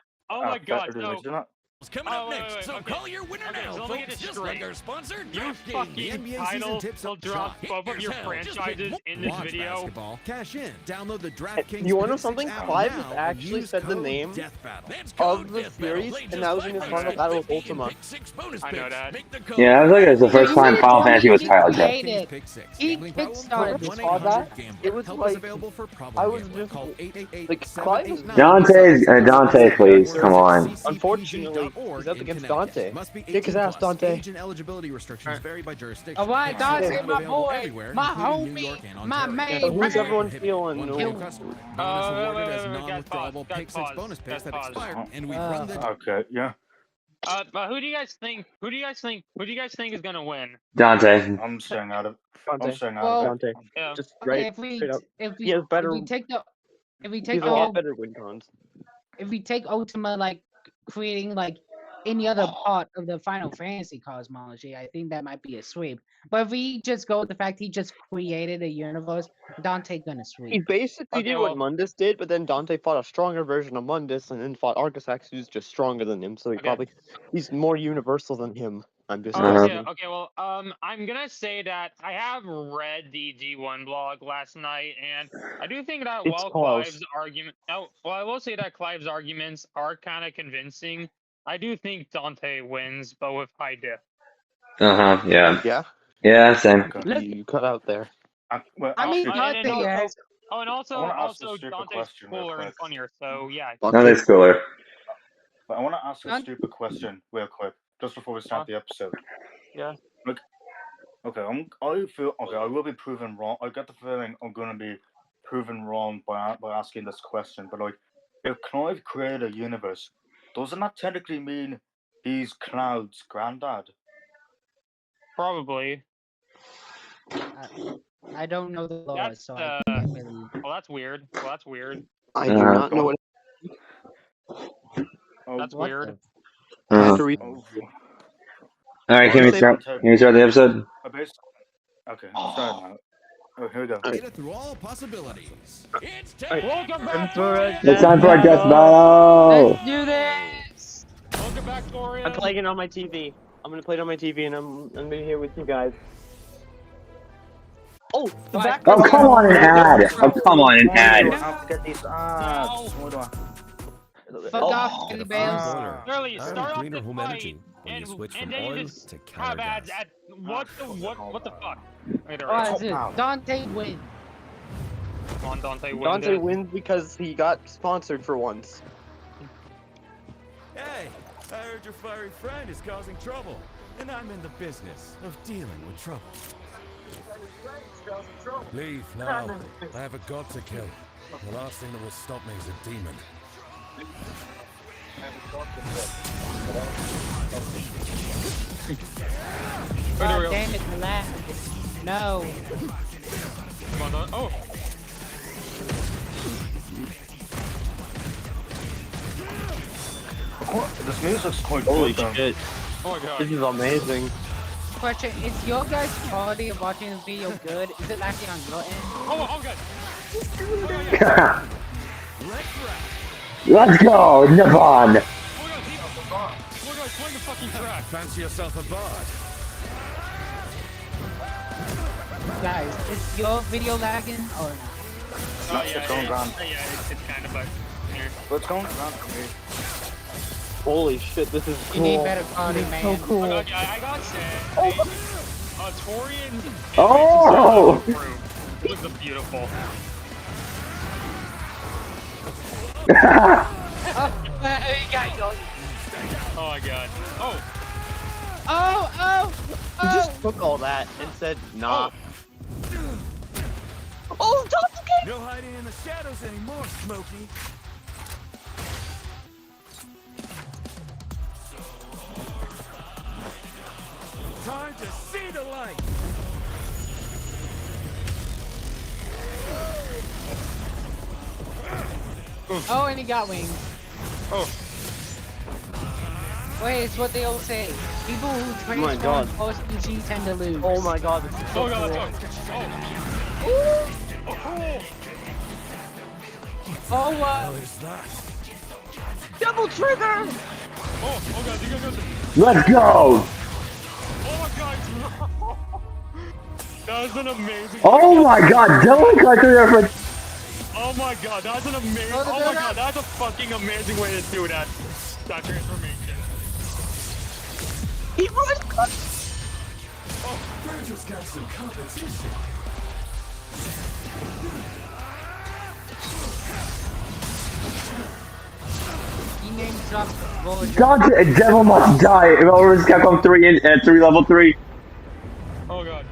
god, so It's coming Oh, up wait, next, wait, so okay. call your winner Okay, now, so let me get folks. this Just like straight. our sponsor, you DraftKings. fucking The NBA season title tips will up drop shot. both of your Here's how, just franchises pick in this Watch video. basketball, cash in, download the DraftKings. You wanna know Pick Six something? app Clive now just and actually use said the code name Death Battle. That's of code the Death Battle. series, Play and just that was in his 5 final battle with 50 and Ultima. pick 6 bonus I know picks. that. Make the code Yeah, I feel like it was the So first you time mean to Final tell me Fantasy was he childhood. created- Pick Six. he Gambling problem? kickstarted Call this. 1-800-GAMBLER. It was Help like- is available for problem I was gambling. just- Call 888 like, Clive is- Dante, please, come on. Unfortunately, he's up against Dante. Must be Kick his 18 ass, plus. Dante. Age and eligibility restrictions vary by jurisdiction. All right, Dante, Picks my available boy, everywhere, my including New homie, York and my Ontario. man, So who's man. everyone Prohibited. feeling? One No. new customer. Bonus awarded as non-withdrawable guys, Pick Six pause, bonus picks guys, that pause. expire, and we run the Okay, yeah. But who do you guys think? Who do you guys think is gonna win? Dante. I'm staying out of. Dante. I'm staying out Well, of it. Dante. Yeah. Just Okay, right. if we straight up. if we He has better. if we take the He's a lot better win cons. if we take Ultima like creating like any other part of the Final Fantasy cosmology, I think that might be a sweep. But if we just go with the fact he just created a universe, Dante gonna He sweep. basically Okay, did well- what Mundus did, but then Dante fought a stronger version of Mundus and then fought Arcasax, who's just stronger than him. So Okay. he's more universal than him. I'm just Uh-huh. Yeah, okay, well, I'm gonna say that I have read the G1 blog last night, and I do think that It's while close. Clive's argument, well, I will say that Clive's arguments are kind of convincing. I do think Dante wins, but with high diff. Uh huh. Yeah. Yeah. Yeah. Same. You, you cut out there. Well, I mean, actually, and then Dante, also, yes. oh, and also, I wanna ask a also stupid Dante's question real cooler and quick. funnier, so yeah. Fuck Dante's it. cooler. but I want to ask a Dante- stupid question real quick, just before we start the episode. Yeah. Okay, I will be proven wrong. I get the feeling I'm gonna be proven wrong by asking this question. But like, if Clive created a universe, doesn't that technically mean he's Cloud's granddad? Probably. I don't know the laws, That's so I can't really. well, that's weird. Well, that's weird. I do not know what. Oh, That's What weird. I have Uh, to read. oh, all right. Can we start? Can we start the episode? Okay, I'm starting now. Oh, here we go. data through all possibilities. It's time Welcome for back, for a Torian! It's time for our death battle. Let's do this. Welcome back, Torian! I'm playing it on my TV. I'm gonna play it on my TV, and I'm gonna be here with you guys. Oh, the Right. back. Oh, come on, an ad. Oh, come on, an ad. I have to get these ads. What do I? Fuck off, Billy Bales. Literally, Iron start off greener the home fight, energy when you switch and from then you oil just to have counter ads gas. at what the fuck? Okay, there Oh, it is. that's it. Dante wins. Come on, Dante, win Dante this. wins because he got sponsored for once. Hey, I heard your fiery friend is causing trouble, and I'm in the business of dealing with trouble. Leave now. I have a god to kill. The last thing that will stop me is a demon. God damn it, the last. No. Come on, Dante. Oh, This music's quite Holy good. shit! oh my god. This is amazing. question: is your guys' quality of watching this video good? Is it actually on your end? Oh god. Oh god. Let's go, Navon. Oh god, playing the fucking track. Fancy yourself a bard? Guys, is your video lagging or not? Oh yeah, It's going wrong. it's kind of a here. What's going on for me? Holy shit, this is You cool. need better quality, man. So cool. Oh god, yeah, I got sad. Torian. Oh! It was a beautiful. Oh my god. Oh. He just took all that and said, nah. Oh, Dante! No hiding in the shadows anymore, Smokey. Time to see the light. Oh, and he got wings. Oh. Wait, it's what they all say. People who my transform God. close to G tend to lose. Oh my god, this is so Oh god, cool. let's go. Oh. Oh, cool. Oh, What is that? double trigger! Oh god, you guys got Let's go. Oh my god. That was an amazing. Oh my god, double country reference. Oh my god, that's an amazing. Oh, Oh my god, that's a fucking amazing way to do that. That transformation. He runs! Virgil's got some competition. He name dropped Roller Dante, Devil Must Die. Over Capcom 3 and 3 level 3. Oh god.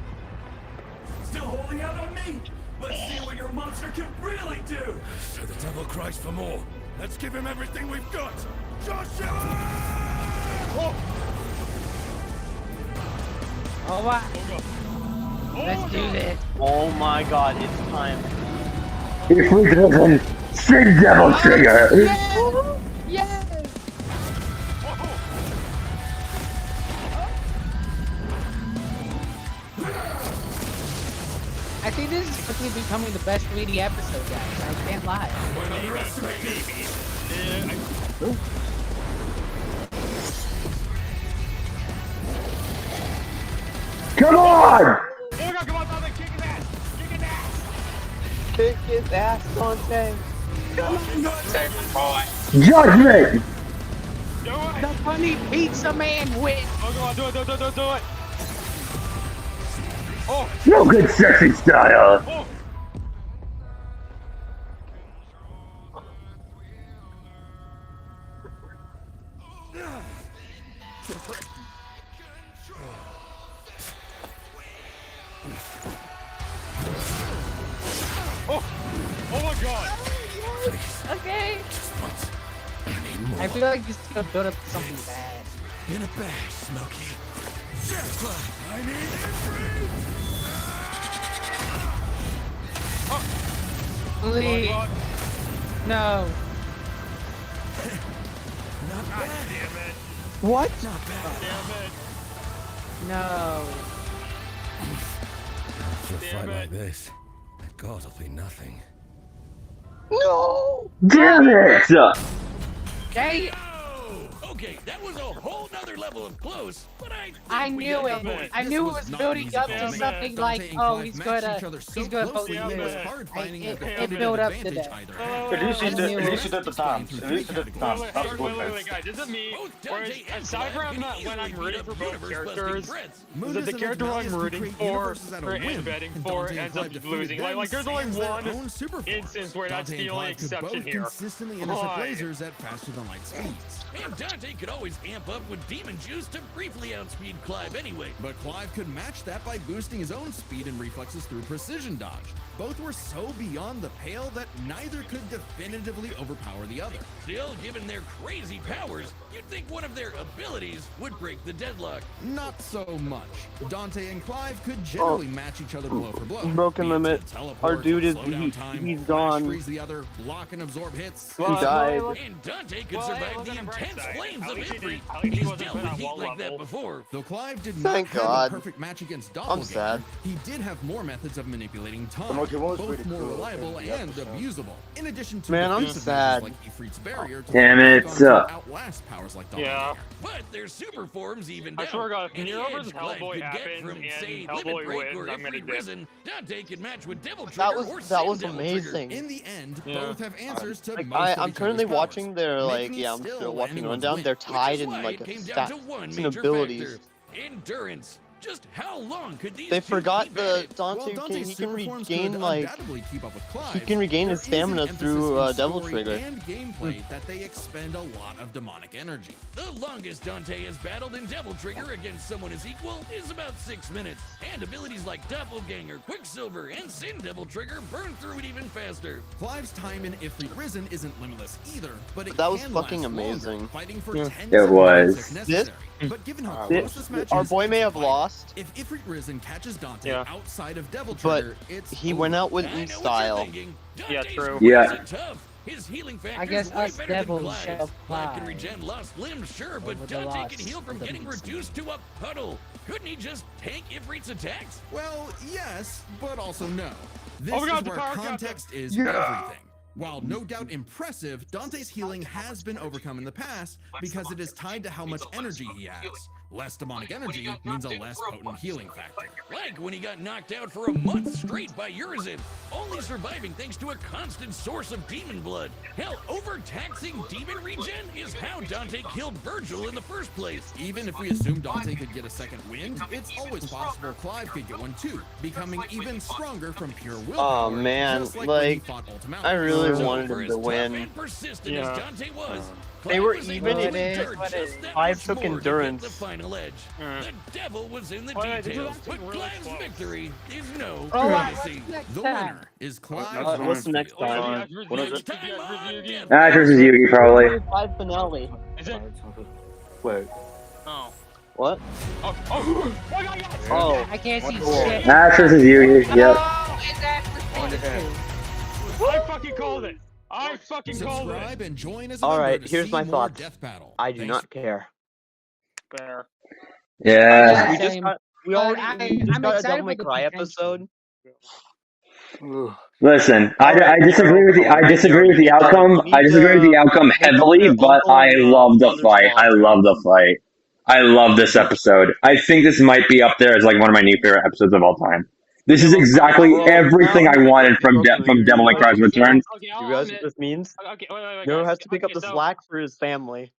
Still holding out on me? Let's see what your monster can really do. So the devil cries for more. Let's give him everything we've got. Joshua! Oh, wow. Oh god. Oh Let's do god. this. Oh my god, it's time. If we doesn't, Sig Devil Trigger. Yes! Yes! I think this is quickly becoming the best 3D episode, guys. I can't lie. Come on! Oh my god, come on, Dante, kick his ass! Kick his ass! Kick his ass, Dante. Judgment! Do it! The funny pizza man wins! Oh come on, do it! Oh! No good sexy style. Oh! Oh! Oh my god! Okay. I feel like this is gonna build up to something bad. In a bag, Smokey. I need it. Oh Please. god! No. Not God bad. damn it! What? Not bad. Damn it! No. For a Damn fight it. like this, the gods will be nothing. No! Damn it! Okay. Oh, okay, that was a whole nother level of close, but I think we knew got it. the point. I knew it was not building easy up for to me. something Dante like, and oh, Clive he's matched gonna, each other so he's gonna closely, post it was this. hard I- finding it- a it definitive built up to advantage that. either. At least he I did. knew At it. least he did the dance. At least he did the dance. That's good. Wait, guys, this is me. Both Whereas, Dante and aside Clive from can when I'm easily rooting beat for up both universe-busting characters, threats. Moon the character I'm rooting for losing, and for Dante and ends up Clive defeated losing. them, Like there's only sans their one own super form. instance where that's Dante the and only Clive could exception both here. consistently intercept Why? lasers at faster than light speeds. And Dante could always amp up with demon juice to briefly outspeed Clive anyway. But Clive could match that by boosting his own speed and reflexes through precision dodge. Both were so beyond the pale that neither could definitively overpower the other. Still, given their crazy powers, you'd think one of their abilities would break the deadlock. Not so much. Dante and Clive could generally match each other blow for blow. Broken Be it limit. to teleport, Our dude is slow down he, time, he's flash gone. freeze the other, block and absorb hits. He died. And Dante could Well, hey, survive look the at the bright intense side. flames Sons At of least he Ifrit. didn't. At least he He's wasn't dealt put with at heat wall like that level. before. Though Clive did not Thank have God. a perfect match against I'm sad. Doppelganger, he did have more methods of manipulating time, Like, it was both really more cool reliable in the and episode. abusable. In addition to Man, I'm defensive sad. measures like Ifrit's barrier to Damn fall it. back on to outlast powers like Yeah. Doppelganger. But their super forms evened I out. swear to God, if Any Nero edge versus Clive Hellboy could get happens from, and say, Hellboy Limit Break wins, or I'm gonna Ifrit dip. Risen, Dante could match with Devil Trigger That or was Sin Devil amazing. In the end, Yeah. both have answers to Like, most of I'm each currently other's powers, watching their making it I'm still still watching anyone's Rundown. win. They're Which tied is in why like it came a down to stats one and major abilities. factor: endurance. Just how long could these They two forgot keep the at it? While Dante Dante's he can super forms regain could like undoubtedly keep up with Clive, he can regain there his is an stamina emphasis through in Devil story Trigger. and gameplay that they expend a lot of demonic energy. The longest Dante has battled in Devil Trigger against someone his equal is about 6 minutes, and abilities like Doppelganger, Quicksilver, and Sin Devil Trigger burn through it even faster. Clive's time in Ifrit Risen isn't limitless either, but it That was can fucking last longer, amazing. fighting for Yeah. tens It of minutes was. if necessary. But given how This- close this match Our is, boy may it's have vital. lost, If Ifrit Risen catches Dante Yeah. outside of Devil but Trigger, it's he over. went out with I in know what you're style. thinking. Yeah, Dante's true. Yeah. crazy tough. His healing factor I guess is way us better than devils Clive's. shall Clive can fly regen lost limbs, sure, but over the Dante lost can heal from of the getting beast. reduced to a puddle. Couldn't he just tank Ifrit's attacks? Well, yes, but also no. This Oh my God, is the where car captain. context is everything. While no doubt impressive, Dante's healing has been overcome in the past because it is tied to how much energy he has. Less demonic energy means a less potent healing factor. Like when he got knocked out for a month straight by Urizen, only surviving thanks to a constant source of demon blood. Hell, overtaxing demon regen is how Dante killed Virgil in the first place. Even if we assume Dante could get a second wind, it's always possible Clive could get one too, becoming even stronger from pure willpower. Oh man, just like when he like fought Ultimate. I really So wanted for him as to tough win. and persistent Yeah. as Dante was, They Clive were was even able in- to endure What just is- that Clive much took more to get endurance. the final edge. The devil was in the Oh, yeah, this is details, actually but really Clive's close. victory is no Oh, courtesy. what's next The time? winner is Clive. What's the next Oh, yeah, time? Ash versus What is Yugi, it? Next time Ash versus on Yugi. Death Ash versus Yugi, probably. 5 finale. Is it? Wait. Oh. What? Oh, oh, my God, yes! Oh, I can't see What? shit. Ash versus Yugi, yep. Oh, it's Ash versus Yugi. I fucking called it! I fucking called it! Subscribe and join as a all member right. to Here's see my more thoughts. Death Battle. I do Thanks not care. Fair. Yeah. We Same. just got we But already we just I'm got a excited Devil May for the Cry potential. episode. Listen, All right, I disagree with the outcome. I disagree with the outcome heavily, your but uncle I and, love the brother's fight. I laundry. love the fight. I love this episode. I think this might be up there as like one of my new favorite episodes of all time. This is exactly Well, everything I wanted from from Devil May Cry's return. Okay, You I'll realize what admit. this means? Okay, wait, Nero guys. has to pick up Okay, the so- slack for his family.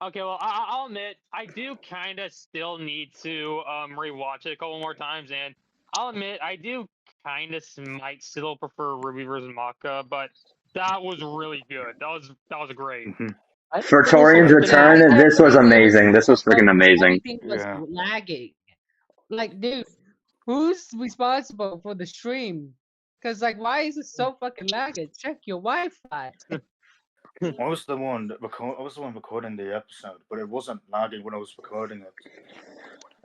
Okay, well, I'll admit, I do kind of still need to rewatch it a couple more times, and I'll admit, I do kind of might still prefer Ruby versus Maka, but that was really good. That was great. For Torian's return, I this was can't believe amazing. This was freaking amazing. Everything was Yeah. lagging. Like, dude, who's responsible for the stream? Because, like, why is it so fucking lagging? Check your Wi-Fi. I was the one recording the episode, but it wasn't lagging when I was recording it.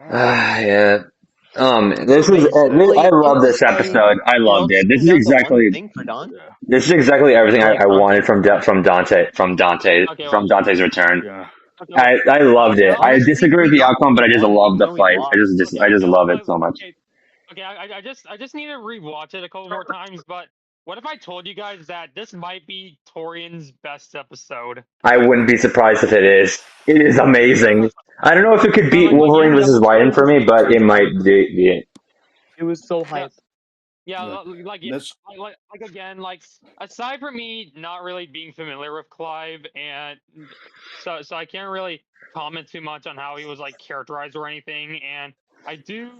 Yeah. This is. basically, I love it this was like, episode. I loved it. This is That's the one exactly. thing for Don. Yeah. This is exactly everything Like I wanted Dante. from Dante Okay, from Dante's return. Yeah. Okay, I loved it. I Honestly, disagree with we the got outcome, but I just one, love the even though we fight. lost. I just love it so much. Okay, I just need to rewatch it a couple more times. But what if I told you guys that this might be Torian's best episode? I wouldn't be surprised if it is. It is amazing. I don't know if it could beat like, Wolverine yeah, versus Raiden for me, but it might be it. It was so hype. Yeah, Yeah. This- like again, like aside from me not really being familiar with Clive, and so I can't really comment too much on how he was like characterized or anything. And I do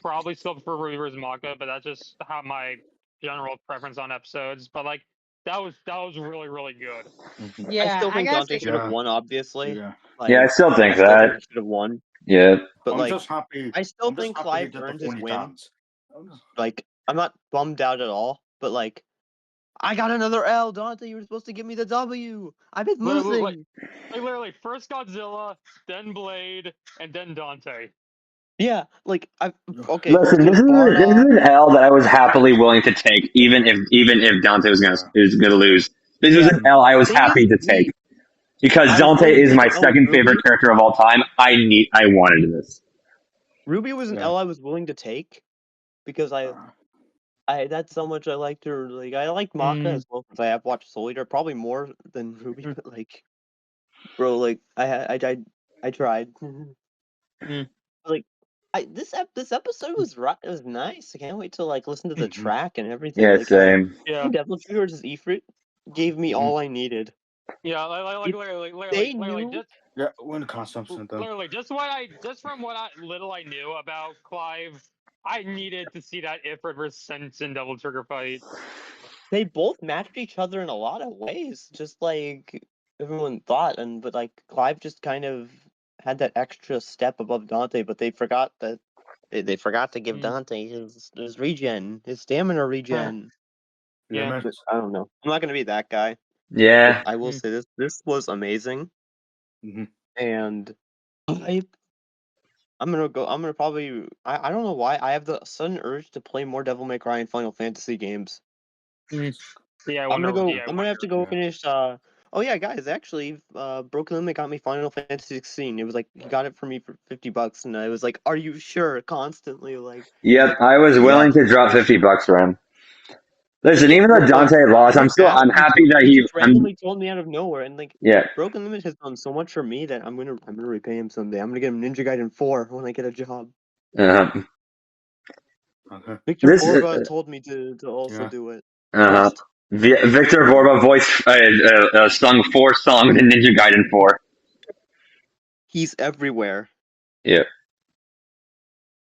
probably still prefer Ruby vs. Maka, but that's just how my general preference on episodes. But like that was really good. Yeah, I still think guess Dante it- should have Yeah. won, obviously. Yeah. Like, Yeah, I still think should that. have won. Yeah. But I'm like, just happy. I still I'm just think happy he Clive did the earned his funny win. dance. Like, I'm not bummed out at all. But like, I got another L, Dante. You were supposed to give me the W. I've been Look, losing. like literally first Godzilla, then Blade, and then Dante. Yeah, like I okay. Listen, this is an L that I was happily willing to take, even if Dante was gonna lose. This was an L I was Thing happy is, to take. Because I was Dante willing to is take my an L with second favorite Ruby. character of all time. I wanted this. Ruby was an Yeah. L I was willing to take because I that's how much I liked her. Like I liked Maka as well because I have watched Soul Eater probably more than Ruby. But like, bro, like I tried. Like this episode was it was nice. I can't wait to like listen to the track and everything. Yeah, Like same. Yeah. Devil Tree versus Ifrit gave me all I needed. Yeah, like They literally knew. just Yeah, when it comes to something though. literally just from what little I knew about Clive, I needed to see that Ifrit versus Sense Double Trigger fight. They both matched each other in a lot of ways, just like everyone thought. But like Clive just kind of had that extra step above Dante, but they forgot that they forgot to give Dante his regen, his stamina regen. Yeah. But I don't know. I'm not gonna be that guy. Yeah. I will say this was amazing, and I'm gonna probably I don't know why I have the sudden urge to play more Devil May Cry and Final Fantasy games. Yeah, I'm gonna have to go finish. Oh yeah, guys, actually, Broken Limit got me Final Fantasy 16. It was like he got it for me for $50, and I was like, "Are you sure?" Constantly, like, Yep, I was willing to drop $50 for him. Listen, yeah, even though bro, like, Dante lost, I I'm asked him happy that he just randomly told me out of nowhere, and like, yeah. Broken Limit has done so much for me that I'm gonna repay him someday. I'm gonna get him Ninja Gaiden 4 when I get a job. Uh-huh. Victor This Borba told me to also do it. uh-huh. Victor Vorba sung 4 songs in Ninja Gaiden 4. He's everywhere. Yeah.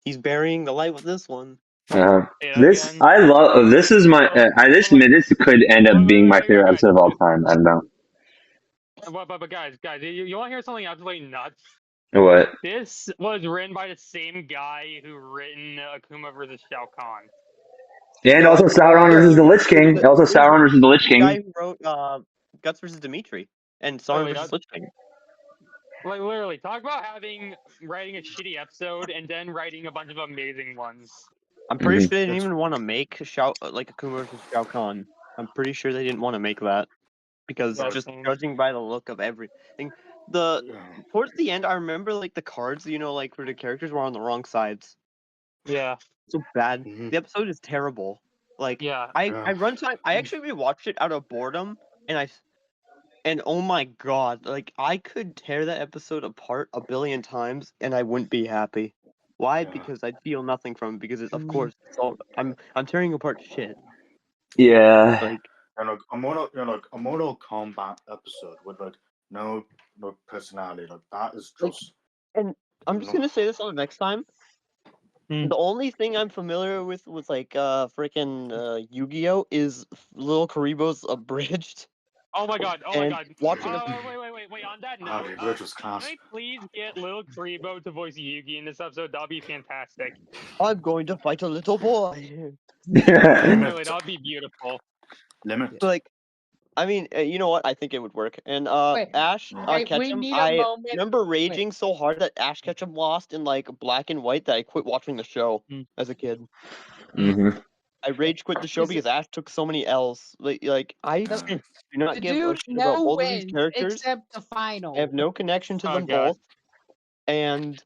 He's burying the light with this one. This I love. This is my. This could end up being my favorite episode of all time. I don't know. But guys, you want to hear something absolutely nuts? What? This was written by the same guy who written Akuma versus Shao Kahn. And also Sauron versus the Lich King. Also Sauron versus the Lich The guy King. who wrote Guts versus Dimitri and Sauron versus Lich King. Like literally, talk about writing a shitty episode and then writing a bunch of amazing ones. I'm pretty sure they didn't even want to make Akuma versus Shao Kahn. I'm pretty sure they didn't want to make that because just judging by the look of everything, towards the end, I remember like the cards, like where the characters were on the wrong sides. Yeah. So bad. The episode is terrible. Like, yeah. I actually rewatched it out of boredom, and oh my god, like I could tear that episode apart a billion times and I wouldn't be happy. Why? Because I'd feel nothing from it. Because of course, I'm tearing apart shit. Yeah. Like a Mortal Kombat episode with like no personality, like that is just. And I'm just gonna say this on the next time. The only thing I'm familiar with like freaking Yu-Gi-Oh is Little Karibo's Abridged. Oh my god! Oh my god! Watching wait! On that note, can I please get Lil Karibo to voice Yugi in this episode? That'd be fantastic. I'm going to fight a little boy. Really, that'd be beautiful. Like, I mean, you know what? I think it would work. And Ash Ketchum, I remember raging so hard that Ash Ketchum lost in like black and white that I quit watching the show as a kid. I rage quit the show because Ash took so many L's. Like I do not give a shit about both of these characters except the final. I have no connection to them both. And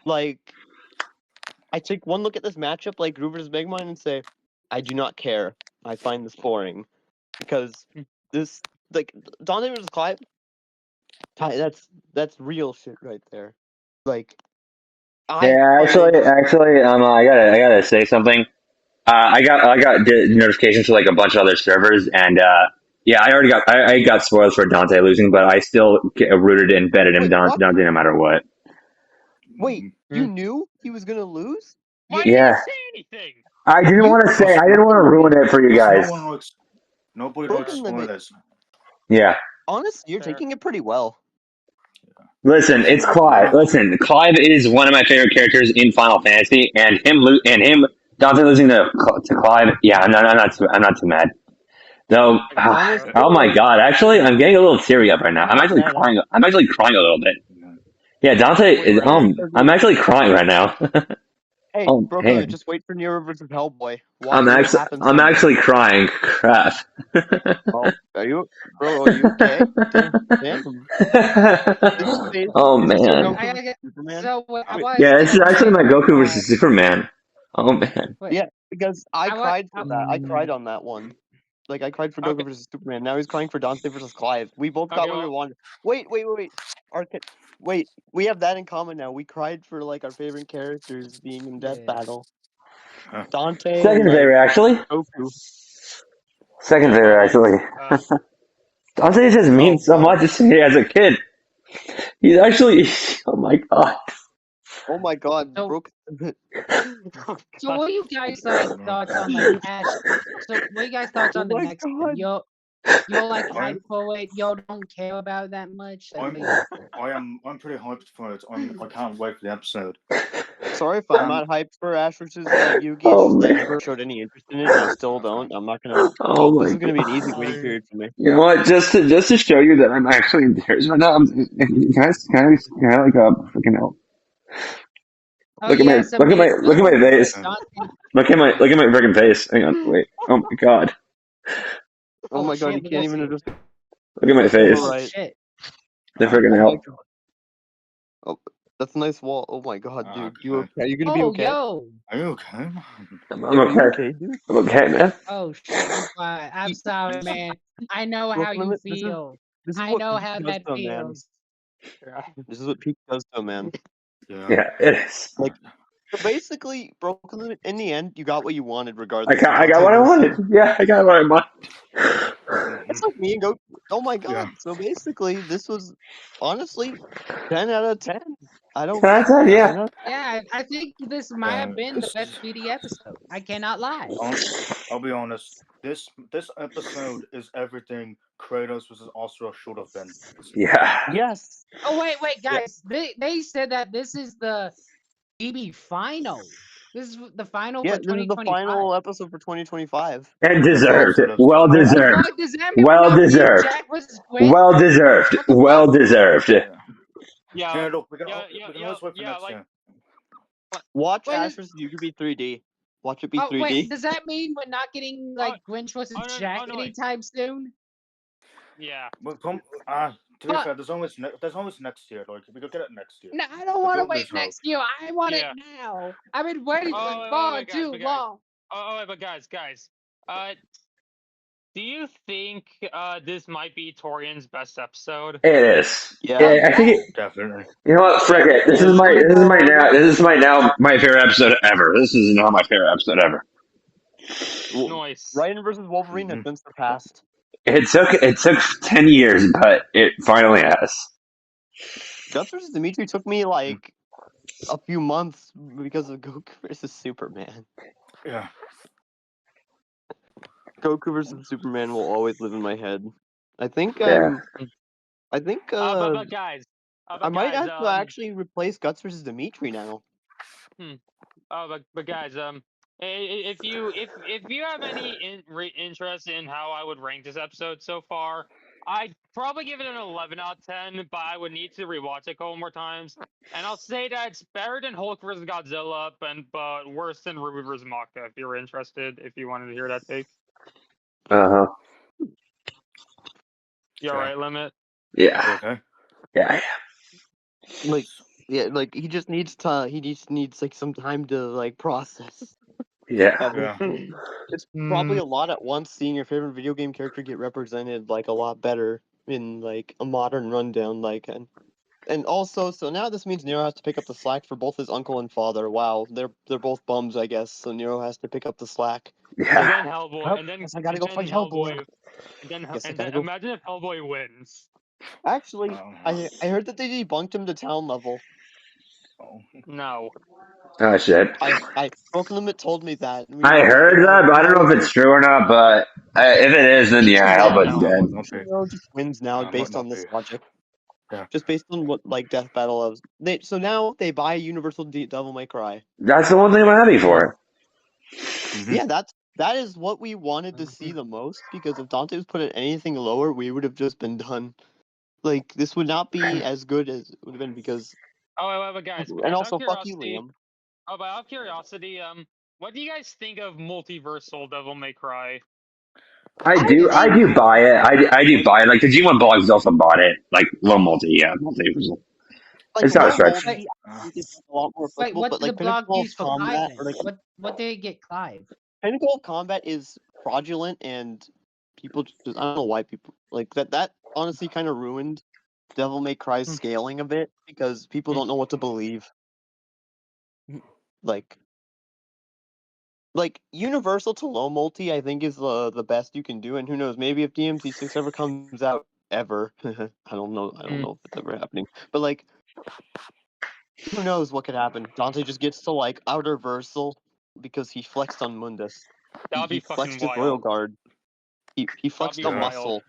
like, I take one look at this matchup, like Groove vs. Megamind, and say, I do not care. I find this boring because this, like, Dante vs. Clive. That's real shit right there. Like, actually, I gotta say something. I got notifications for like a bunch of other servers, and yeah, I got spoiled for Dante losing, but I still rooted and betted him Dante no matter what. Wait, you knew he was gonna lose? Why didn't you say anything? I didn't want to say. I didn't want to ruin it for you guys. Nobody likes spoilers. Yeah. Honestly, you're taking it pretty well. Listen, it's Clive. Listen, Clive is one of my favorite characters in Final Fantasy, and Dante losing to Clive. Yeah, I'm not too mad. Though, oh my god! Actually, I'm getting a little teary up right now. I'm actually crying. I'm actually crying a little bit. Yeah, Dante is. I'm actually crying right now. Hey, Oh Broken, man, just wait for Nero versus Hellboy. Watch what happens. I'm someday. actually crying. Crap. Oh, are you okay? Damn. Did you say Oh is this your man. Goku I versus gotta get. Superman? So wait, I Wait, watched Yeah, the this is actually my trailer. Goku versus Superman. Oh man. Wait, yeah, because I I wa- cried for that. I cried on that one. Like I cried for Goku Okay. versus Superman. Now he's crying for Dante versus Clive. We both got Okay, what we well, wanted. Wait. Wait, we have that in common now. We cried for like our favorite characters being in death yeah. battle. Huh. Dante and Second like favorite, actually. Goku. Second yeah, favorite, but actually. uh, Dante just means so wow. much to me as a kid. He's actually. Oh my god. Oh my god, So broke. so what do you guys like thoughts on like Ash? So what do you guys thoughts Oh on the my next god. you're like I'm hyped for it, you don't care about it that much? I'm I'm pretty hyped for it. I can't wait for the episode. Sorry if I'm Um, not hyped for Ash versus Yugi. It's Oh just I man. never showed any interest in it, and I still don't. I'm not gonna. Oh So this my is gonna be an easy god. waiting period for me. You know what? Just to show you that I'm actually in tears right now. Can I like freaking help? Oh yeah, so me Look at my face. Dante. Look at my freaking face. Hang on, wait. Oh my god. Oh Oh my god, you shit, we can't got even understand. Look at my face. oh Alright. shit. The freaking Oh my help. god. Oh, that's a nice wall. Oh my god, dude. You okay. okay? Are you gonna be Oh okay? yo. Are you okay, man? I'm Are you okay. okay, dude? I'm okay, man. Oh shit, I'm fine. I'm sorry, man. I know how Brooklyn, you this feel. is I what know peak how does that to a man. feels. This is what peak does to a man. Yeah. Yeah, it is. Like, so basically, Brooklyn, in the end, you got what you wanted, I regardless got of I got Dante what I versus wanted. Superman. Yeah, I got what I wanted. It's like me and Goku. Oh my god. Yeah. So basically, this was honestly 10 out of 10. I don't. That's it, Yeah. 10 yeah. out Yeah, I think this might have been the This, best BD episode. I cannot lie. I'll be honest. This episode is everything Kratos versus Asura should have been. Yeah. Yes. Oh wait, Yeah. guys. They said that this is the BB final. This is the final Yeah, for this is the 2025. final episode for 2025. And That's deserved. also that's Well Oh deserved. god, does that mean we're Well not seeing deserved. Jack versus Quinn? Well deserved. What the Well fuck? deserved. yeah. yeah, Yeah, look, we can yeah, always wait for yeah, next like, year. Watch Wait, Ash versus Yugi be 3D. Watch it be oh wait, 3D. does that mean we're not getting oh, like Grinch versus oh no, Jack oh no, wait, anytime soon? yeah, But to be But fair, there's always next year. Like we could get it next year. no, I don't want to There's wait hope. next year. I want yeah. it now. I've been waiting for Oh, it wait, far wait, too guys, long. wait, but guys, do you think this might be Torian's best episode? It is. Yeah. Oh Yeah, I think yeah. Definitely. you know what, frick it. This Yeah, is Unicorn. my favorite episode ever. This is now my favorite episode ever. Nice. Ryan versus Wolverine has Mhm. been surpassed. It took 10 years, but it finally has. Guts versus Dimitri took me like a few months because of Goku versus Superman. Yeah. Goku versus Superman will always live in my head. I think Yeah. I think But guys, I might have to actually replace Guts versus Dimitri now. but guys, if you have any interest in how I would rank this episode so far, I'd probably give it an 11 out of 10, but I would need to rewatch it a couple more times. And I'll say that it's better than Hulk vs. Godzilla, but worse than Ruby vs. Maka. If you're interested, if you wanted to hear that take, Uh-huh. you all right, Limit? Yeah. Okay. Yeah. Like he just needs like some time to like process. Yeah. everything. It's probably a lot at once seeing your favorite video game character get represented like a lot better in like a modern rundown like and also so now this means Nero has to pick up the slack for both his uncle and father. Wow, they're both bums, I guess. So Nero has to pick up the slack. And Yeah. then Hellboy, Oh, and then guess I gotta and go then fight Hellboy. Guess I and gotta then go. imagine if Hellboy wins. Actually, I heard that they debunked him to town level. Oh. No. Oh shit. I Broken Limit told me that. I heard that, but I don't know if it's true or not. But if it is, then yeah, Yeah, Hellboy's no. dead. Not be. Nero just wins now Might based not on this be. logic. Yeah. Just based on what like Death Battle of. So now they buy Universal Devil May Cry. That's the one thing I'm happy for. Mhm. Yeah, that is what we wanted to see the most, because if Dante was put at anything lower, we would have just been done. Like this would not be as good as it would have been because Oh, wait, but guys, and out of also fuck you, curiosity, Liam. but out of curiosity, what do you guys think of multiversal Devil May Cry? I do buy it. I do buy it. Like the G1 blogs also bought it. Like little multiversal. Like It's not a low stretch. multi, I think it's a lot more Wait, applicable. what But did the like blog Pinnacle of use for Clive Combat, then? or like What did it get Clive? Pinnacle of Combat is fraudulent, and people just I don't know why people like that. That honestly kind of ruined Devil May Cry's scaling a bit because people don't know what to believe. Like universal to low multi, I think is the best you can do, and who knows, maybe if DMC6 ever comes out ever, I don't know if it's ever happening, but like who knows what could happen. Dante just gets to like outer versal because he flexed on Mundus. That'd He be fucking flexed his royal wild. guard. He flexed be a wild. muscle.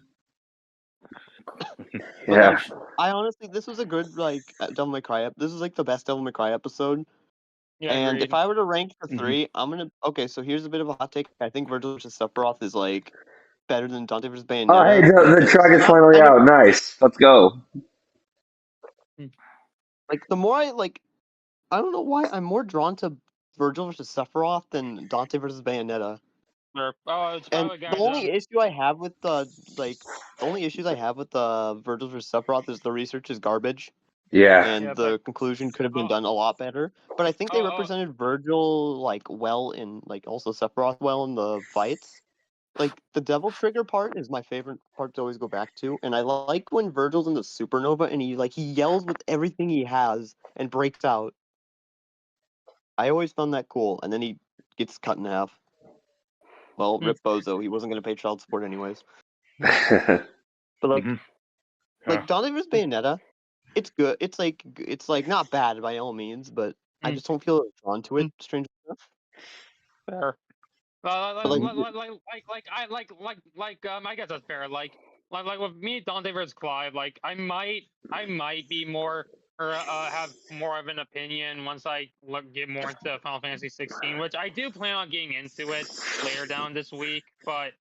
But Yeah. like I honestly, this was a good like Devil May Cry. This is like the best Devil May Cry episode. Yeah, And agreed. if I were to rank for 3, I'm gonna. Okay, so here's a bit of a hot take. I think Virgil vs. Sephiroth is like better than Dante vs. Bayonetta. Oh, hey, the because track is not- finally I know- out. Nice. Let's go. Like the more I like, I don't know why I'm more drawn to Virgil vs. Sephiroth than Dante vs. Bayonetta. Sure. Oh, it's And probably the guys. only issue I have with the only issues I have with the Virgil vs. Sephiroth is the research is garbage. Yeah. And Yeah, the conclusion could have been done a lot better. But I think they represented Virgil like well in like also Sephiroth well in the fights. Like the devil trigger part is my favorite part to always go back to, and I like when Virgil's in the supernova and he yells with everything he has and breaks out. I always found that cool, and then he gets cut in half. Well, rip Bozo, he wasn't gonna pay child support anyways. But like Dante vs Bayonetta, it's good. It's like not bad by all means, but I just don't feel drawn to it. Strangely enough. Fair. I guess that's fair. Like with me, Dante versus Clive. Like I might be more or have more of an opinion once I get more into Final Fantasy 16, which I do plan on getting into it later down this week. But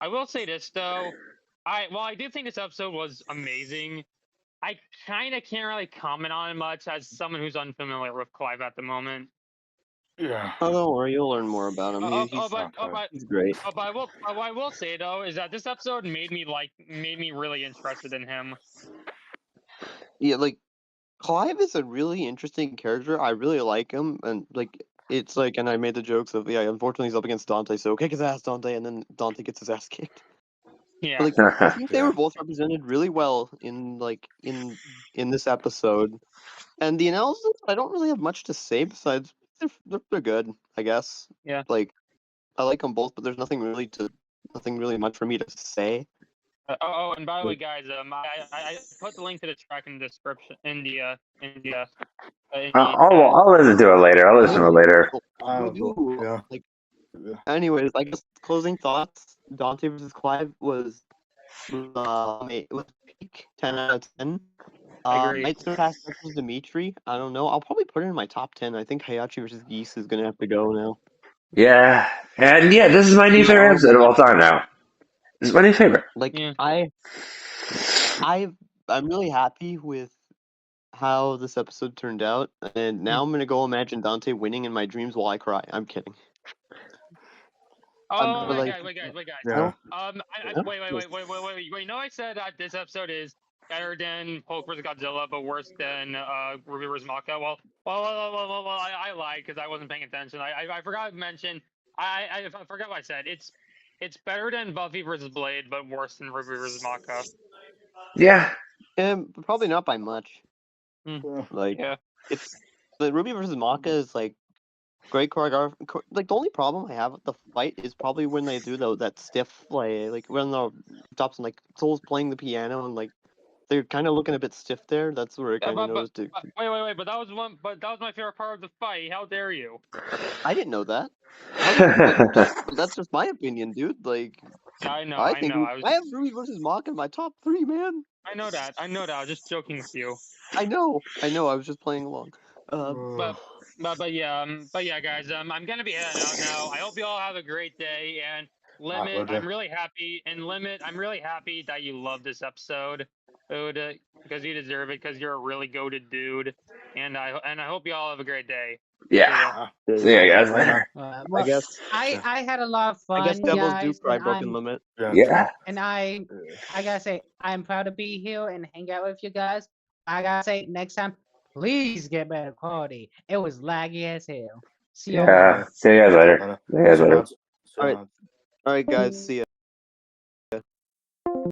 I will say this though, I do think this episode was amazing. I kind of can't really comment on it much as someone who's unfamiliar with Clive at the moment. Yeah. Oh, don't worry, you'll learn more about him. He's great. But what I will say though is that this episode made me really interested in him. Yeah, like Clive is a really interesting character. I really like him, and like it's like, and I made the jokes of unfortunately he's up against Dante, so kick his ass, Dante, and then Dante gets his ass kicked. Yeah. But, like I think they were both represented really well in this episode, and the analysis I don't really have much to say besides they're good, I guess. Yeah. Like I like them both, but there's nothing really much for me to say. And by the way, guys, I put the link to the track in the description I'll listen to it later. I'll listen to it later. Like, anyways, I guess closing thoughts. Dante versus Clive was peak 10 out of 10. Might surpass versus Dimitri. I don't know. I'll probably put it in my top 10. I think Hayachi versus Geese is gonna have to go now. Yeah. And yeah, this is my new favorite episode of all time now. This is my new favorite. Like I'm really happy with how this episode turned out, and now I'm gonna go imagine Dante winning in my dreams while I cry. I'm kidding. Wait, guys. Yeah. Wait. You know, I said that this episode is better than Hulk vs. Godzilla, but worse than Ruby vs. Maka. Well, I lied because I wasn't paying attention. I forgot to mention. I forgot what I said. It's better than Buffy vs. Blade, but worse than Ruby vs. Maka. Yeah. Probably not by much. Like it's the Ruby vs. Maka is like great choreography. Like the only problem I have with the fight is probably when they do that stiff like when the tops and like Soul's playing the piano and like they're kind of looking a bit stiff there. That's where it kind of noticed it. Wait, but that was my favorite part of the fight. How dare you? I didn't know that. That's just my opinion, dude. Like yeah, I know. I have Ruby versus Maka in my top 3, man. I know that. I was just joking with you. I know. I was just playing along. But yeah, guys. I'm gonna be heading out now. I hope you all have a great day. And Limit, I'm really happy. And Limit, I'm really happy that you love this episode, because you deserve it. Because you're a really goated dude. And I hope you all have a great day. Yeah. See you guys later. Well, I guess I had a lot of I guess fun, devils do guys, cry and broken limit. Yeah. I gotta say, I'm proud to be here and hang out with you guys. I gotta say, next time, please get better quality. It was laggy as hell. See y'all Yeah. later. See you guys later. See you guys later. All right, guys, see ya.